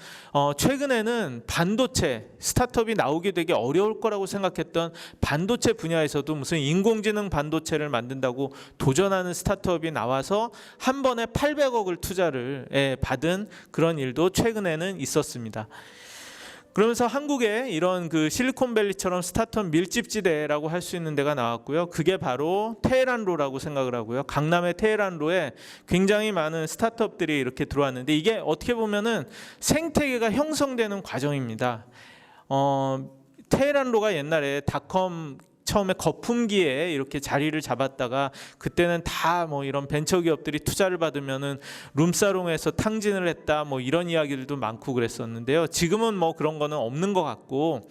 최근에는 반도체 스타트업이 나오기 되게 어려울 거라고 생각했던 반도체 분야에서도 무슨 인공지능 반도체를 만든다고 도전하는 스타트업이 나와서 한 번에 800억을 투자를 받은 그런 일도 최근에는 있었습니다. 그러면서 한국에 이런 그 실리콘밸리처럼 스타트업 밀집지대라고 할 수 있는 데가 나왔고요. 그게 바로 테헤란로라고 생각을 하고요. 강남의 테헤란로에 굉장히 많은 스타트업들이 이렇게 들어왔는데 이게 어떻게 보면은 생태계가 형성되는 과정입니다. 테헤란로가 옛날에 닷컴 처음에 거품기에 이렇게 자리를 잡았다가 그때는 다 뭐 이런 벤처 기업들이 투자를 받으면은 룸사롱에서 탕진을 했다 뭐 이런 이야기들도 많고 그랬었는데요. 지금은 뭐 그런 거는 없는 것 같고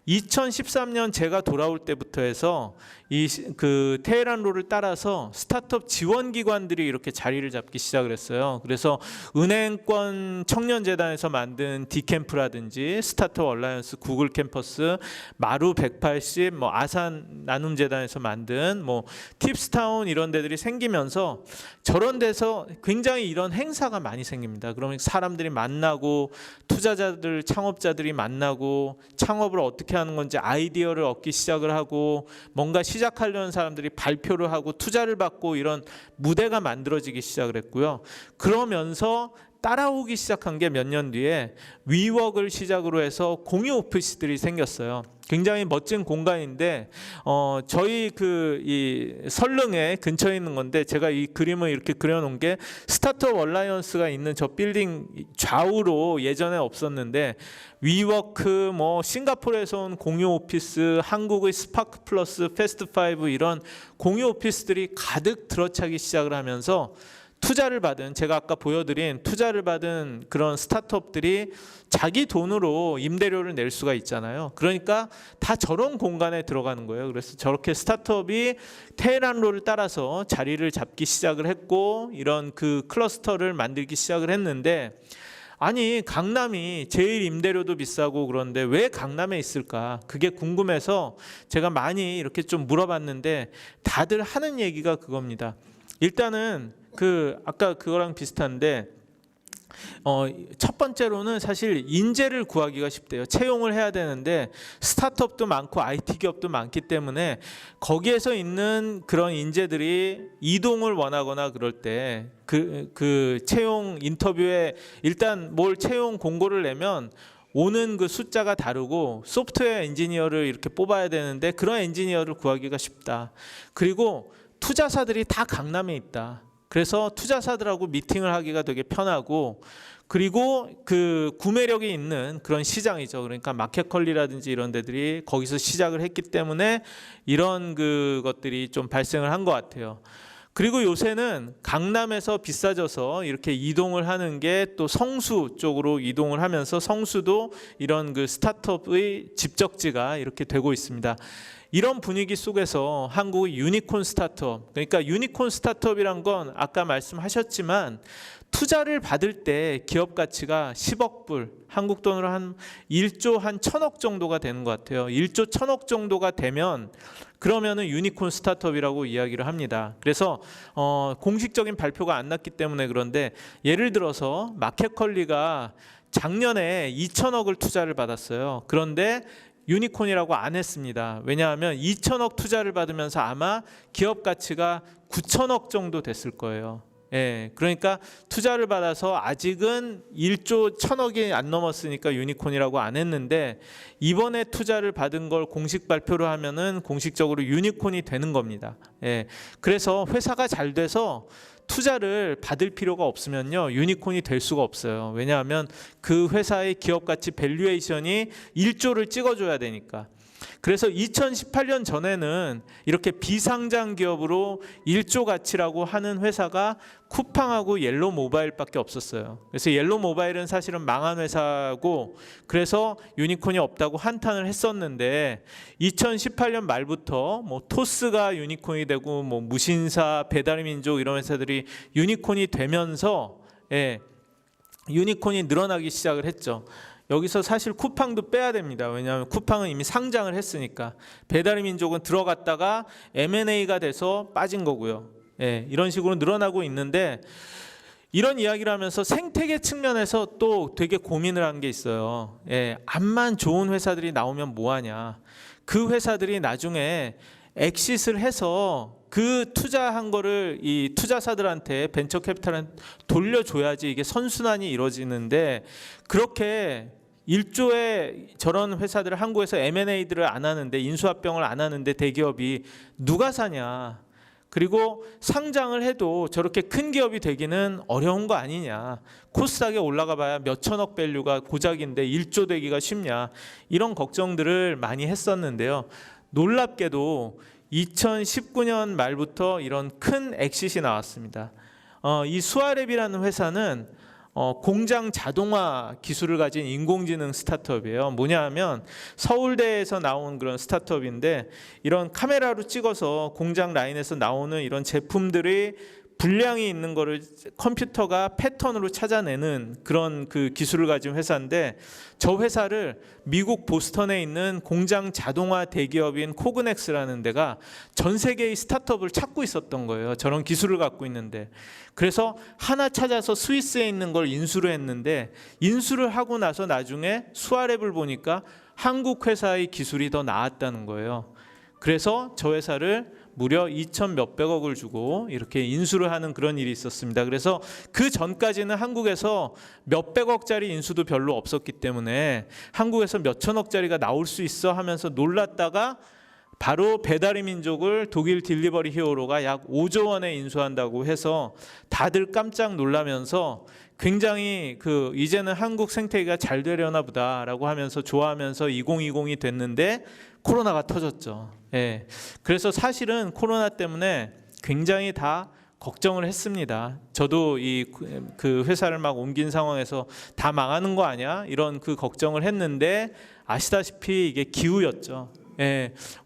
2013년 제가 돌아올 때부터 해서 이 그 테헤란로를 따라서 스타트업 지원 기관들이 이렇게 자리를 잡기 시작을 했어요. 그래서 은행권 청년재단에서 만든 디캠프라든지 스타트업 얼라이언스, 구글 캠퍼스, 마루 180, 뭐 아산 나눔재단에서 만든 뭐 팁스타운 이런 데들이 생기면서 저런 데서 굉장히 이런 행사가 많이 생깁니다. 그러면 사람들이 만나고 투자자들, 창업자들이 만나고 창업을 어떻게 하는 건지 아이디어를 얻기 시작을 하고 뭔가 시작하려는 사람들이 발표를 하고 투자를 받고 이런 무대가 만들어지기 시작을 했고요. 그러면서 따라오기 시작한 게 몇 년 뒤에 위워크를 시작으로 해서 공유 오피스들이 생겼어요. 굉장히 멋진 공간인데 저희 이 설릉에 근처에 있는 건데 제가 이 그림을 이렇게 그려놓은 게 스타트업 얼라이언스가 있는 저 빌딩 좌우로 예전에 없었는데 위워크, 뭐 싱가포르에서 온 공유 오피스, 한국의 스파크 플러스, 패스트 파이브 이런 공유 오피스들이 가득 들어차기 시작을 하면서 투자를 받은, 제가 아까 보여드린 투자를 받은 그런 스타트업들이 자기 돈으로 임대료를 낼 수가 있잖아요. 그러니까 다 저런 공간에 들어가는 거예요. 그래서 저렇게 스타트업이 테헤란로를 따라서 자리를 잡기 시작을 했고 이런 그 클러스터를 만들기 시작을 했는데 아니 강남이 제일 임대료도 비싸고 그런데 왜 강남에 있을까? 그게 궁금해서 제가 많이 이렇게 좀 물어봤는데 다들 하는 얘기가 그겁니다. 일단은 아까 그거랑 비슷한데 첫 번째로는 사실 인재를 구하기가 쉽대요. 채용을 해야 되는데 스타트업도 많고 IT 기업도 많기 때문에 거기에서 있는 그런 인재들이 이동을 원하거나 그럴 때 그 채용 인터뷰에 일단 뭘 채용 공고를 내면 오는 그 숫자가 다르고 소프트웨어 엔지니어를 이렇게 뽑아야 되는데 그런 엔지니어를 구하기가 쉽다. 그리고 투자사들이 다 강남에 있다. 그래서 투자사들하고 미팅을 하기가 되게 편하고 그리고 그 구매력이 있는 그런 시장이죠. 그러니까 마켓컬리라든지 이런 데들이 거기서 시작을 했기 때문에 이런 것들이 좀 발생을 한 것 같아요. 그리고 요새는 강남에서 비싸져서 이렇게 이동을 하는 게 또 성수 쪽으로 이동을 하면서 성수도 이런 그 스타트업의 집적지가 이렇게 되고 있습니다. 이런 분위기 속에서 한국의 유니콘 스타트업, 그러니까 유니콘 스타트업이란 건 아까 말씀하셨지만 투자를 받을 때 기업 가치가 10억 불, 한국 돈으로 한 1조 한 1000억 정도가 되는 것 같아요. 1조 1000억 정도가 되면 그러면은 유니콘 스타트업이라고 이야기를 합니다. 그래서 공식적인 발표가 안 났기 때문에 그런데 예를 들어서 마켓컬리가 작년에 2천억을 투자를 받았어요. 그런데 유니콘이라고 안 했습니다. 왜냐하면 2천억 투자를 받으면서 아마 기업 가치가 9천억 정도 됐을 거예요. 예, 그러니까 투자를 받아서 아직은 1조 1천억이 안 넘었으니까 유니콘이라고 안 했는데 이번에 투자를 받은 걸 공식 발표를 하면은 공식적으로 유니콘이 되는 겁니다. 예, 그래서 회사가 잘 돼서 투자를 받을 필요가 없으면요 유니콘이 될 수가 없어요. 왜냐하면 그 회사의 기업 가치 밸류에이션이 1조를 찍어줘야 되니까. 그래서 2018년 전에는 이렇게 비상장 기업으로 1조 가치라고 하는 회사가 쿠팡하고 옐로모바일밖에 없었어요. 그래서 옐로모바일은 사실은 망한 회사고 그래서 유니콘이 없다고 한탄을 했었는데 2018년 말부터 뭐 토스가 유니콘이 되고 뭐 무신사, 배달민족 이런 회사들이 유니콘이 되면서 유니콘이 늘어나기 시작을 했죠. 여기서 사실 쿠팡도 빼야 됩니다. 왜냐하면 쿠팡은 이미 상장을 했으니까. 배달의민족은 들어갔다가 M&A가 돼서 빠진 거고요. 이런 식으로 늘어나고 있는데 이런 이야기를 하면서 생태계 측면에서 또 되게 고민을 한 게 있어요. 암만 좋은 회사들이 나오면 뭐하냐. 그 회사들이 나중에 엑싯을 해서 그 투자한 거를 이 투자사들한테 벤처 캐피탈한테 돌려줘야지 이게 선순환이 이루어지는데 그렇게 1조의 저런 회사들을 한국에서 M&A들을 안 하는데 인수합병을 안 하는데 대기업이 누가 사냐. 그리고 상장을 해도 저렇게 큰 기업이 되기는 어려운 거 아니냐. 코스닥에 올라가 봐야 몇 천억 밸류가 고작인데 1조 되기가 쉽냐. 이런 걱정들을 많이 했었는데요. 놀랍게도 2019년 말부터 이런 큰 엑싯이 나왔습니다. 이 수아랩이라는 회사는 공장 자동화 기술을 가진 인공지능 스타트업이에요. 뭐냐 하면 서울대에서 나온 그런 스타트업인데 이런 카메라로 찍어서 공장 라인에서 나오는 이런 제품들이 분량이 있는 거를 컴퓨터가 패턴으로 찾아내는 그런 그 기술을 가진 회사인데 저 회사를 미국 보스턴에 있는 공장 자동화 대기업인 코그넥스라는 데가 전 세계의 스타트업을 찾고 있었던 거예요. 저런 기술을 갖고 있는데. 그래서 하나 찾아서 스위스에 있는 걸 인수를 했는데 인수를 하고 나서 나중에 수아랩을 보니까 한국 회사의 기술이 더 나았다는 거예요. 그래서 저 회사를 무려 2천 몇백억을 주고 이렇게 인수를 하는 그런 일이 있었습니다. 그래서 그 전까지는 한국에서 몇백억짜리 인수도 별로 없었기 때문에 한국에서 몇천억짜리가 나올 수 있어 하면서 놀랐다가 바로 배달의 민족을 독일 딜리버리 히어로가 약 5조 원에 인수한다고 해서 다들 깜짝 놀라면서 굉장히 이제는 한국 생태계가 잘 되려나 보다라고 하면서 좋아하면서 2020이 됐는데 코로나가 터졌죠. 그래서 사실은 코로나 때문에 굉장히 다 걱정을 했습니다. 저도 그 회사를 막 옮긴 상황에서 다 망하는 거 아니야? 이런 그 걱정을 했는데 아시다시피 이게 기우였죠.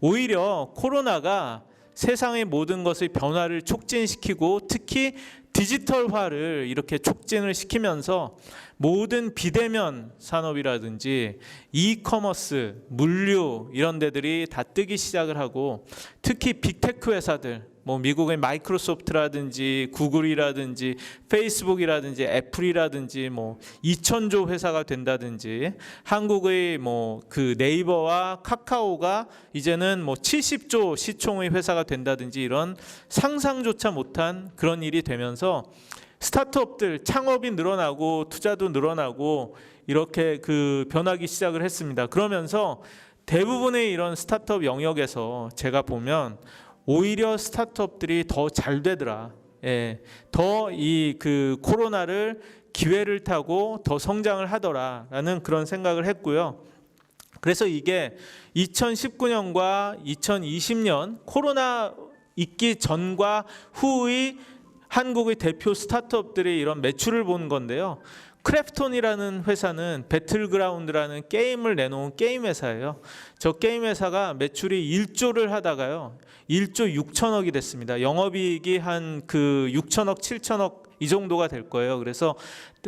오히려 코로나가 세상의 모든 것의 변화를 촉진시키고 특히 디지털화를 이렇게 촉진을 시키면서 모든 비대면 산업이라든지 이커머스, 물류 이런 데들이 다 뜨기 시작을 하고 특히 빅테크 회사들 뭐 미국의 마이크로소프트라든지 구글이라든지 페이스북이라든지 애플이라든지 뭐 2천조 회사가 된다든지 한국의 뭐 그 네이버와 카카오가 이제는 뭐 70조 시총의 회사가 된다든지 이런 상상조차 못한 그런 일이 되면서 스타트업들 창업이 늘어나고 투자도 늘어나고 이렇게 변하기 시작을 했습니다. 그러면서 대부분의 이런 스타트업 영역에서 제가 보면 오히려 스타트업들이 더 잘 되더라. 더 코로나를 기회를 타고 더 성장을 하더라라는 그런 생각을 했고요. 그래서 이게 2019년과 2020년 코로나 있기 전과 후의 한국의 대표 스타트업들이 이런 매출을 본 건데요. 크래프톤이라는 회사는 배틀그라운드라는 게임을 내놓은 게임 회사예요. 저 게임 회사가 매출이 1조를 하다가요 1조 6천억이 됐습니다. 영업이익이 한 6천억 7천억 이 정도가 될 거예요. 그래서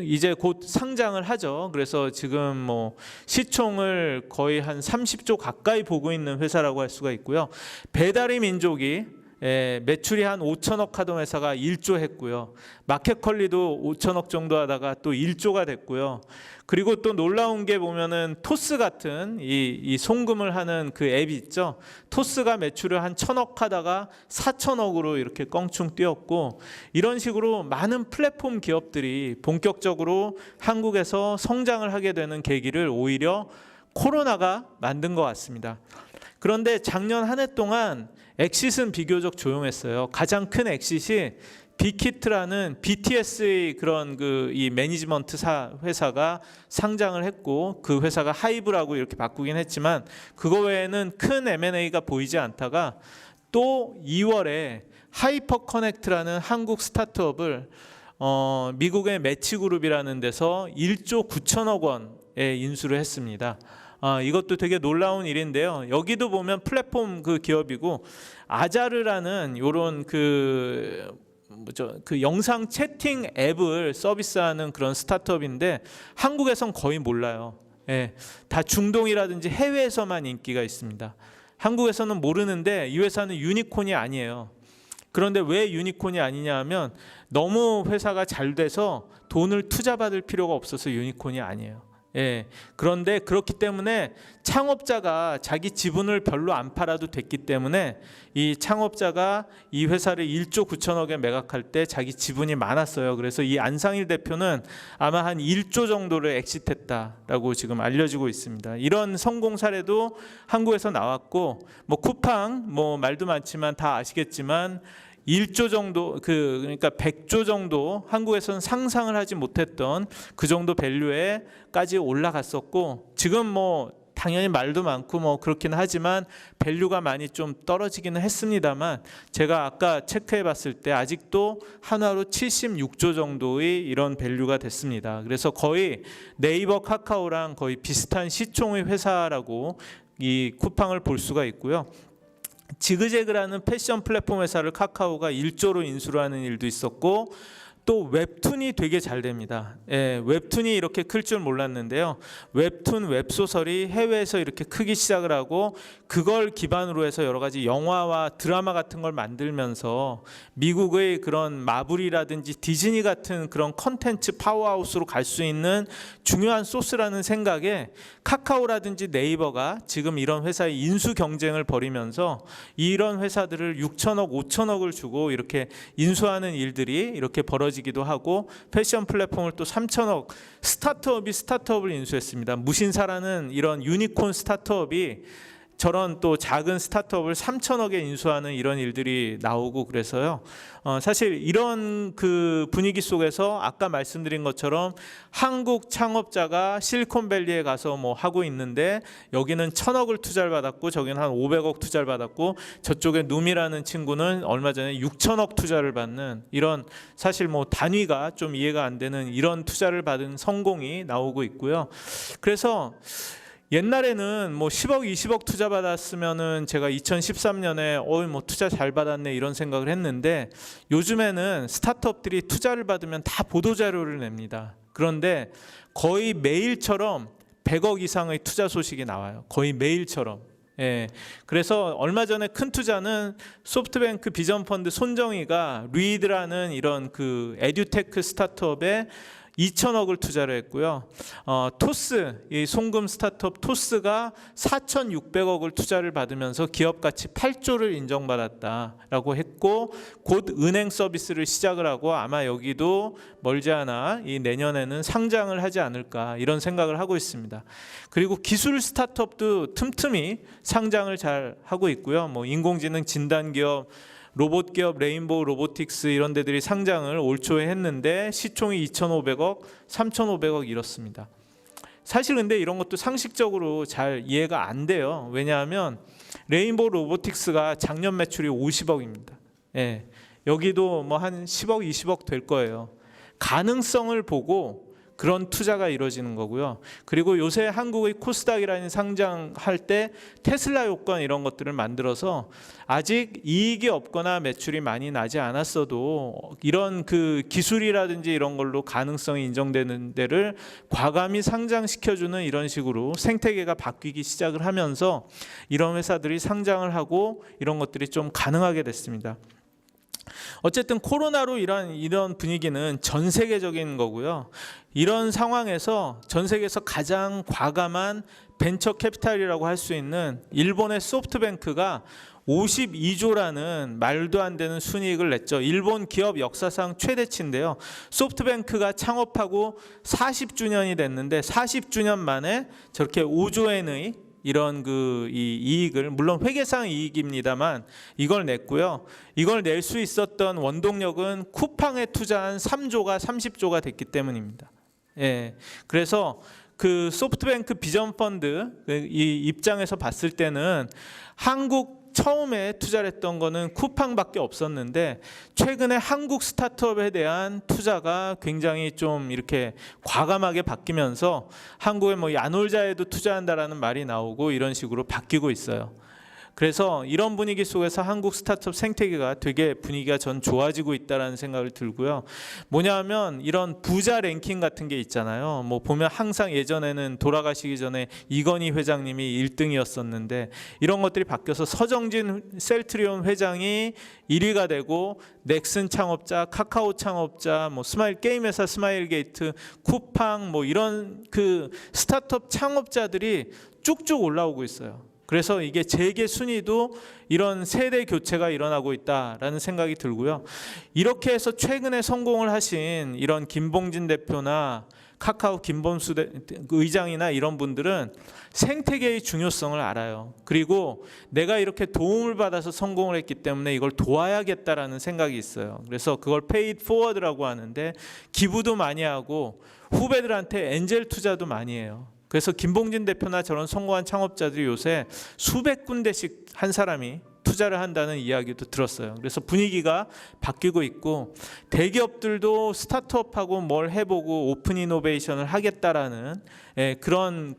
이제 곧 상장을 하죠. 그래서 지금 뭐 시총을 거의 한 30조 가까이 보고 있는 회사라고 할 수가 있고요. 배달의 민족이 매출이 한 5천억 하던 회사가 1조 했고요. 마켓컬리도 5천억 정도 하다가 또 1조가 됐고요. 그리고 또 놀라운 게 보면은 토스 같은 이 송금을 하는 그 앱이 있죠. 토스가 매출을 한 1,000억 하다가 4천억으로 이렇게 껑충 뛰었고, 이런 식으로 많은 플랫폼 기업들이 본격적으로 한국에서 성장을 하게 되는 계기를 오히려 코로나가 만든 것 같습니다. 그런데 작년 한 해 동안 엑싯은 비교적 조용했어요. 가장 큰 엑싯이 빅히트라는 BTS의 그런 이 매니지먼트 회사가 상장을 했고, 그 회사가 하이브라고 이렇게 바꾸긴 했지만 그거 외에는 큰 M&A가 보이지 않다가 또 2월에 하이퍼 커넥트라는 한국 스타트업을 미국의 매치그룹이라는 데서 1조 9천억 원에 인수를 했습니다. 이것도 되게 놀라운 일인데요. 여기도 보면 플랫폼 그 기업이고, 아자르라는 요런 그 영상 채팅 앱을 서비스하는 그런 스타트업인데 한국에선 거의 몰라요. 다 중동이라든지 해외에서만 인기가 있습니다. 한국에서는 모르는데 이 회사는 유니콘이 아니에요. 그런데 왜 유니콘이 아니냐 하면 너무 회사가 잘 돼서 돈을 투자받을 필요가 없어서 유니콘이 아니에요. 그런데 그렇기 때문에 창업자가 자기 지분을 별로 안 팔아도 됐기 때문에 이 창업자가 이 회사를 1조 9천억에 매각할 때 자기 지분이 많았어요. 그래서 이 안상일 대표는 아마 한 1조 정도를 엑시트했다라고 지금 알려지고 있습니다. 이런 성공 사례도 한국에서 나왔고, 뭐 쿠팡 말도 많지만 다 아시겠지만 1조 정도 그러니까 100조 정도 한국에서는 상상을 하지 못했던 그 정도 밸류에까지 올라갔었고, 지금 당연히 말도 많고 그렇긴 하지만 밸류가 많이 좀 떨어지기는 했습니다만, 제가 아까 체크해 봤을 때 아직도 한화로 76조 정도의 이런 밸류가 됐습니다. 그래서 거의 네이버 카카오랑 거의 비슷한 시총의 회사라고 이 쿠팡을 볼 수가 있고요. 지그재그라는 패션 플랫폼 회사를 카카오가 1조로 인수를 하는 일도 있었고, 또 웹툰이 되게 잘 됩니다. 웹툰이 이렇게 클 줄 몰랐는데요. 웹툰, 웹소설이 해외에서 이렇게 크기 시작을 하고, 그걸 기반으로 해서 여러 가지 영화와 드라마 같은 걸 만들면서 미국의 그런 마블이라든지 디즈니 같은 그런 컨텐츠 파워하우스로 갈 수 있는 중요한 소스라는 생각에 카카오라든지 네이버가 지금 이런 회사의 인수 경쟁을 벌이면서 이런 회사들을 6천억, 5천억을 주고 이렇게 인수하는 일들이 이렇게 벌어지기도 하고, 패션 플랫폼을 또 3천억, 스타트업이 스타트업을 인수했습니다. 무신사라는 이런 유니콘 스타트업이 저런 또 작은 스타트업을 3천억에 인수하는 이런 일들이 나오고, 그래서요. 사실 이런 그 분위기 속에서 아까 말씀드린 것처럼 한국 창업자가 실리콘밸리에 가서 하고 있는데, 여기는 1,000억을 투자를 받았고 저기는 한 500억 투자를 받았고, 저쪽에 누미라는 친구는 얼마 전에 6천억 투자를 받는, 이런 사실 단위가 좀 이해가 안 되는 이런 투자를 받은 성공이 나오고 있고요. 그래서 옛날에는 10억, 20억 투자 받았으면은 제가 2013년에 투자 잘 받았네 이런 생각을 했는데, 요즘에는 스타트업들이 투자를 받으면 다 보도자료를 냅니다. 그런데 거의 매일처럼 100억 이상의 투자 소식이 나와요. 거의 매일처럼. 그래서 얼마 전에 큰 투자는 소프트뱅크 비전펀드 손정희가 리드라는 이런 그 에듀테크 스타트업에 2천억을 투자를 했고요. 토스, 이 송금 스타트업 토스가 4,600억을 투자를 받으면서 기업 가치 8조를 인정받았다라고 했고, 곧 은행 서비스를 시작을 하고 아마 여기도 멀지 않아 이 내년에는 상장을 하지 않을까 이런 생각을 하고 있습니다. 그리고 기술 스타트업도 틈틈이 상장을 잘 하고 있고요. 인공지능 진단 기업, 로봇 기업 레인보우 로보틱스 이런 데들이 상장을 올 초에 했는데 시총이 2,500억, 3,500억 이렇습니다. 사실 근데 이런 것도 상식적으로 잘 이해가 안 돼요. 왜냐하면 레인보우 로보틱스가 작년 매출이 50억입니다. 여기도 한 10억, 20억 될 거예요. 가능성을 보고 그런 투자가 이루어지는 거고요. 그리고 요새 한국의 코스닥이라는 상장할 때 테슬라 요건 이런 것들을 만들어서 아직 이익이 없거나 매출이 많이 나지 않았어도 이런 그 기술이라든지 이런 걸로 가능성이 인정되는 데를 과감히 상장시켜주는 이런 식으로 생태계가 바뀌기 시작을 하면서 이런 회사들이 상장을 하고 이런 것들이 좀 가능하게 됐습니다. 어쨌든 코로나로 이런 분위기는 전 세계적인 거고요. 이런 상황에서 전 세계에서 가장 과감한 벤처 캐피탈이라고 할 수 있는 일본의 소프트뱅크가 52조라는 말도 안 되는 순이익을 냈죠. 일본 기업 역사상 최대치인데요. 소프트뱅크가 창업하고 40주년이 됐는데 40주년 만에 저렇게 5조엔의 이런 이 이익을, 물론 회계상 이익입니다만 이걸 냈고요. 이걸 낼 수 있었던 원동력은 쿠팡에 투자한 3조가 30조가 됐기 때문입니다. 예, 그래서 그 소프트뱅크 비전 펀드 이 입장에서 봤을 때는 한국 처음에 투자를 했던 거는 쿠팡밖에 없었는데 최근에 한국 스타트업에 대한 투자가 굉장히 좀 이렇게 과감하게 바뀌면서 한국에 뭐 야놀자에도 투자한다라는 말이 나오고 이런 식으로 바뀌고 있어요. 그래서 이런 분위기 속에서 한국 스타트업 생태계가 되게 분위기가 전 좋아지고 있다라는 생각을 들고요. 뭐냐면 이런 부자 랭킹 같은 게 있잖아요. 뭐 보면 항상 예전에는 돌아가시기 전에 이건희 회장님이 1등이었었는데 이런 것들이 바뀌어서 서정진 셀트리온 회장이 1위가 되고 넥슨 창업자, 카카오 창업자, 뭐 스마일 게임 회사 스마일게이트, 쿠팡 뭐 이런 그 스타트업 창업자들이 쭉쭉 올라오고 있어요. 그래서 이게 재계 순위도 이런 세대 교체가 일어나고 있다라는 생각이 들고요. 이렇게 해서 최근에 성공을 하신 이런 김봉진 대표나 카카오 김범수 의장이나 이런 분들은 생태계의 중요성을 알아요. 그리고 내가 이렇게 도움을 받아서 성공을 했기 때문에 이걸 도와야겠다라는 생각이 있어요. 그래서 그걸 페이드 포워드라고 하는데 기부도 많이 하고 후배들한테 엔젤 투자도 많이 해요. 그래서 김봉진 대표나 저런 성공한 창업자들이 요새 수백 군데씩 한 사람이 투자를 한다는 이야기도 들었어요. 그래서 분위기가 바뀌고 있고 대기업들도 스타트업하고 뭘 해보고 오픈 이노베이션을 하겠다라는 그런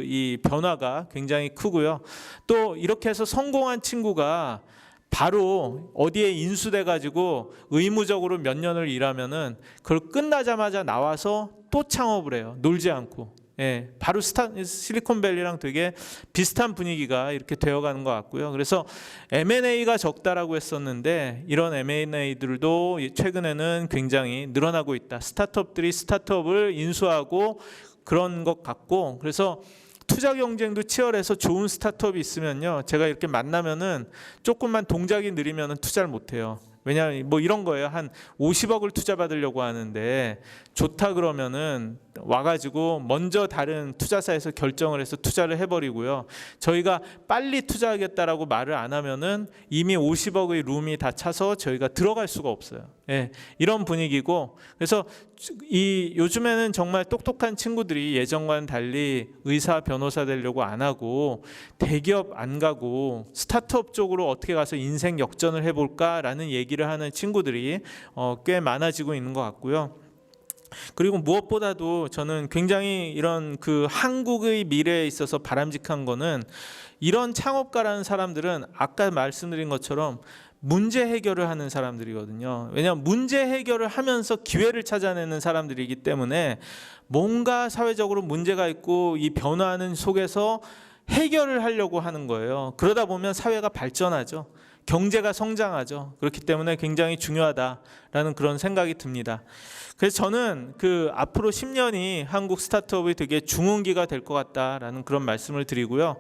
이 변화가 굉장히 크고요. 또 이렇게 해서 성공한 친구가 바로 어디에 인수돼 가지고 의무적으로 몇 년을 일하면은 그걸 끝나자마자 나와서 또 창업을 해요. 놀지 않고. 예, 바로 실리콘밸리랑 되게 비슷한 분위기가 이렇게 되어가는 것 같고요. 그래서 M&A가 적다라고 했었는데 이런 M&A들도 최근에는 굉장히 늘어나고 있다. 스타트업들이 스타트업을 인수하고 그런 것 같고, 그래서 투자 경쟁도 치열해서 좋은 스타트업이 있으면요, 제가 이렇게 만나면은 조금만 동작이 느리면은 투자를 못 해요. 왜냐하면 뭐 이런 거예요. 한 50억을 투자 받으려고 하는데 좋다 그러면은 와가지고 먼저 다른 투자사에서 결정을 해서 투자를 해버리고요. 저희가 빨리 투자하겠다라고 말을 안 하면은 이미 50억의 룸이 다 차서 저희가 들어갈 수가 없어요. 예, 이런 분위기고, 그래서 요즘에는 정말 똑똑한 친구들이 예전과는 달리 의사, 변호사 되려고 안 하고 대기업 안 가고 스타트업 쪽으로 어떻게 가서 인생 역전을 해볼까라는 얘기를 하는 친구들이 꽤 많아지고 있는 것 같고요. 그리고 무엇보다도 저는 굉장히 이런 한국의 미래에 있어서 바람직한 거는 이런 창업가라는 사람들은 아까 말씀드린 것처럼 문제 해결을 하는 사람들이거든요. 왜냐하면 문제 해결을 하면서 기회를 찾아내는 사람들이기 때문에 뭔가 사회적으로 문제가 있고 이 변화하는 속에서 해결을 하려고 하는 거예요. 그러다 보면 사회가 발전하죠. 경제가 성장하죠. 그렇기 때문에 굉장히 중요하다라는 그런 생각이 듭니다. 그래서 저는 앞으로 10년이 한국 스타트업이 되게 중흥기가 될 것 같다라는 그런 말씀을 드리고요.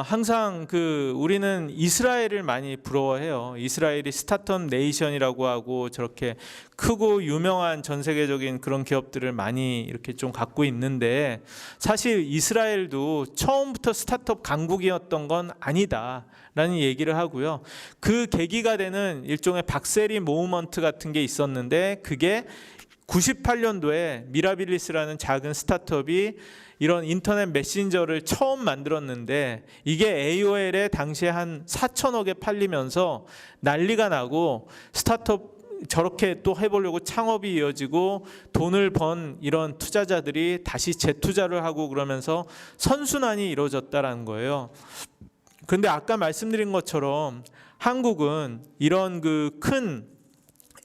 항상 우리는 이스라엘을 많이 부러워해요. 이스라엘이 스타트업 네이션이라고 하고 저렇게 크고 유명한 전 세계적인 그런 기업들을 많이 이렇게 좀 갖고 있는데, 사실 이스라엘도 처음부터 스타트업 강국이었던 건 아니다라는 얘기를 하고요. 그 계기가 되는 일종의 박세리 모우먼트 같은 게 있었는데, 그게 98년도에 미라빌리스라는 작은 스타트업이 이런 인터넷 메신저를 처음 만들었는데 이게 AOL에 당시에 한 4천억에 팔리면서 난리가 나고 스타트업 저렇게 또 해보려고 창업이 이어지고 돈을 번 이런 투자자들이 다시 재투자를 하고 그러면서 선순환이 이루어졌다라는 거예요. 그런데 아까 말씀드린 것처럼 한국은 이런 그 큰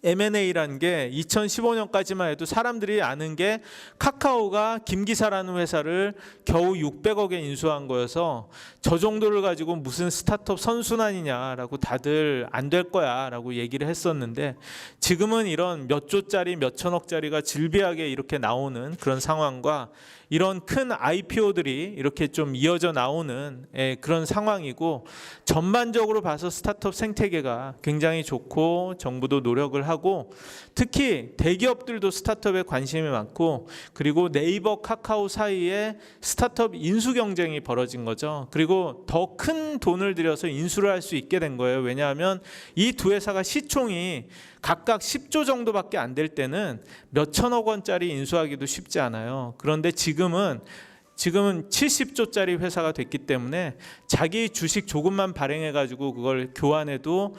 M&A라는 게 2015년까지만 해도 사람들이 아는 게 카카오가 김기사라는 회사를 겨우 600억에 인수한 거여서 저 정도를 가지고 무슨 스타트업 선순환이냐라고 다들 안 될 거야라고 얘기를 했었는데, 지금은 이런 몇 조짜리 몇 천억짜리가 질비하게 이렇게 나오는 그런 상황과 이런 큰 IPO들이 이렇게 좀 이어져 나오는 그런 상황이고, 전반적으로 봐서 스타트업 생태계가 굉장히 좋고 정부도 노력을 하고, 특히 대기업들도 스타트업에 관심이 많고, 그리고 네이버 카카오 사이에 스타트업 인수 경쟁이 벌어진 거죠. 그리고 더 큰 돈을 들여서 인수를 할 수 있게 된 거예요. 왜냐하면 이 두 회사가 시총이 각각 10조 정도밖에 안 될 때는 몇 천억 원짜리 인수하기도 쉽지 않아요. 그런데 지금은 70조짜리 회사가 됐기 때문에 자기 주식 조금만 발행해 가지고 그걸 교환해도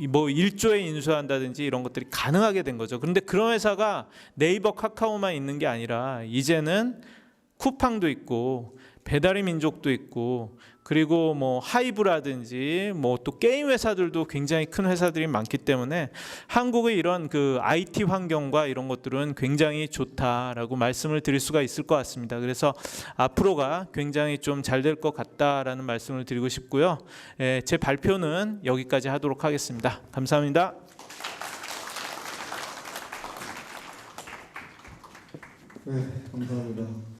뭐 1조에 인수한다든지 이런 것들이 가능하게 된 거죠. 그런데 그런 회사가 네이버 카카오만 있는 게 아니라 이제는 쿠팡도 있고 배달의 민족도 있고, 그리고 뭐 하이브라든지 뭐 또 게임 회사들도 굉장히 큰 회사들이 많기 때문에 한국의 이런 그 IT 환경과 이런 것들은 굉장히 좋다라고 말씀을 드릴 수가 있을 것 같습니다. 그래서 앞으로가 굉장히 좀 잘 될 것 같다라는 말씀을 드리고 싶고요. 제 발표는 여기까지 하도록 하겠습니다. 감사합니다. 네, 감사합니다.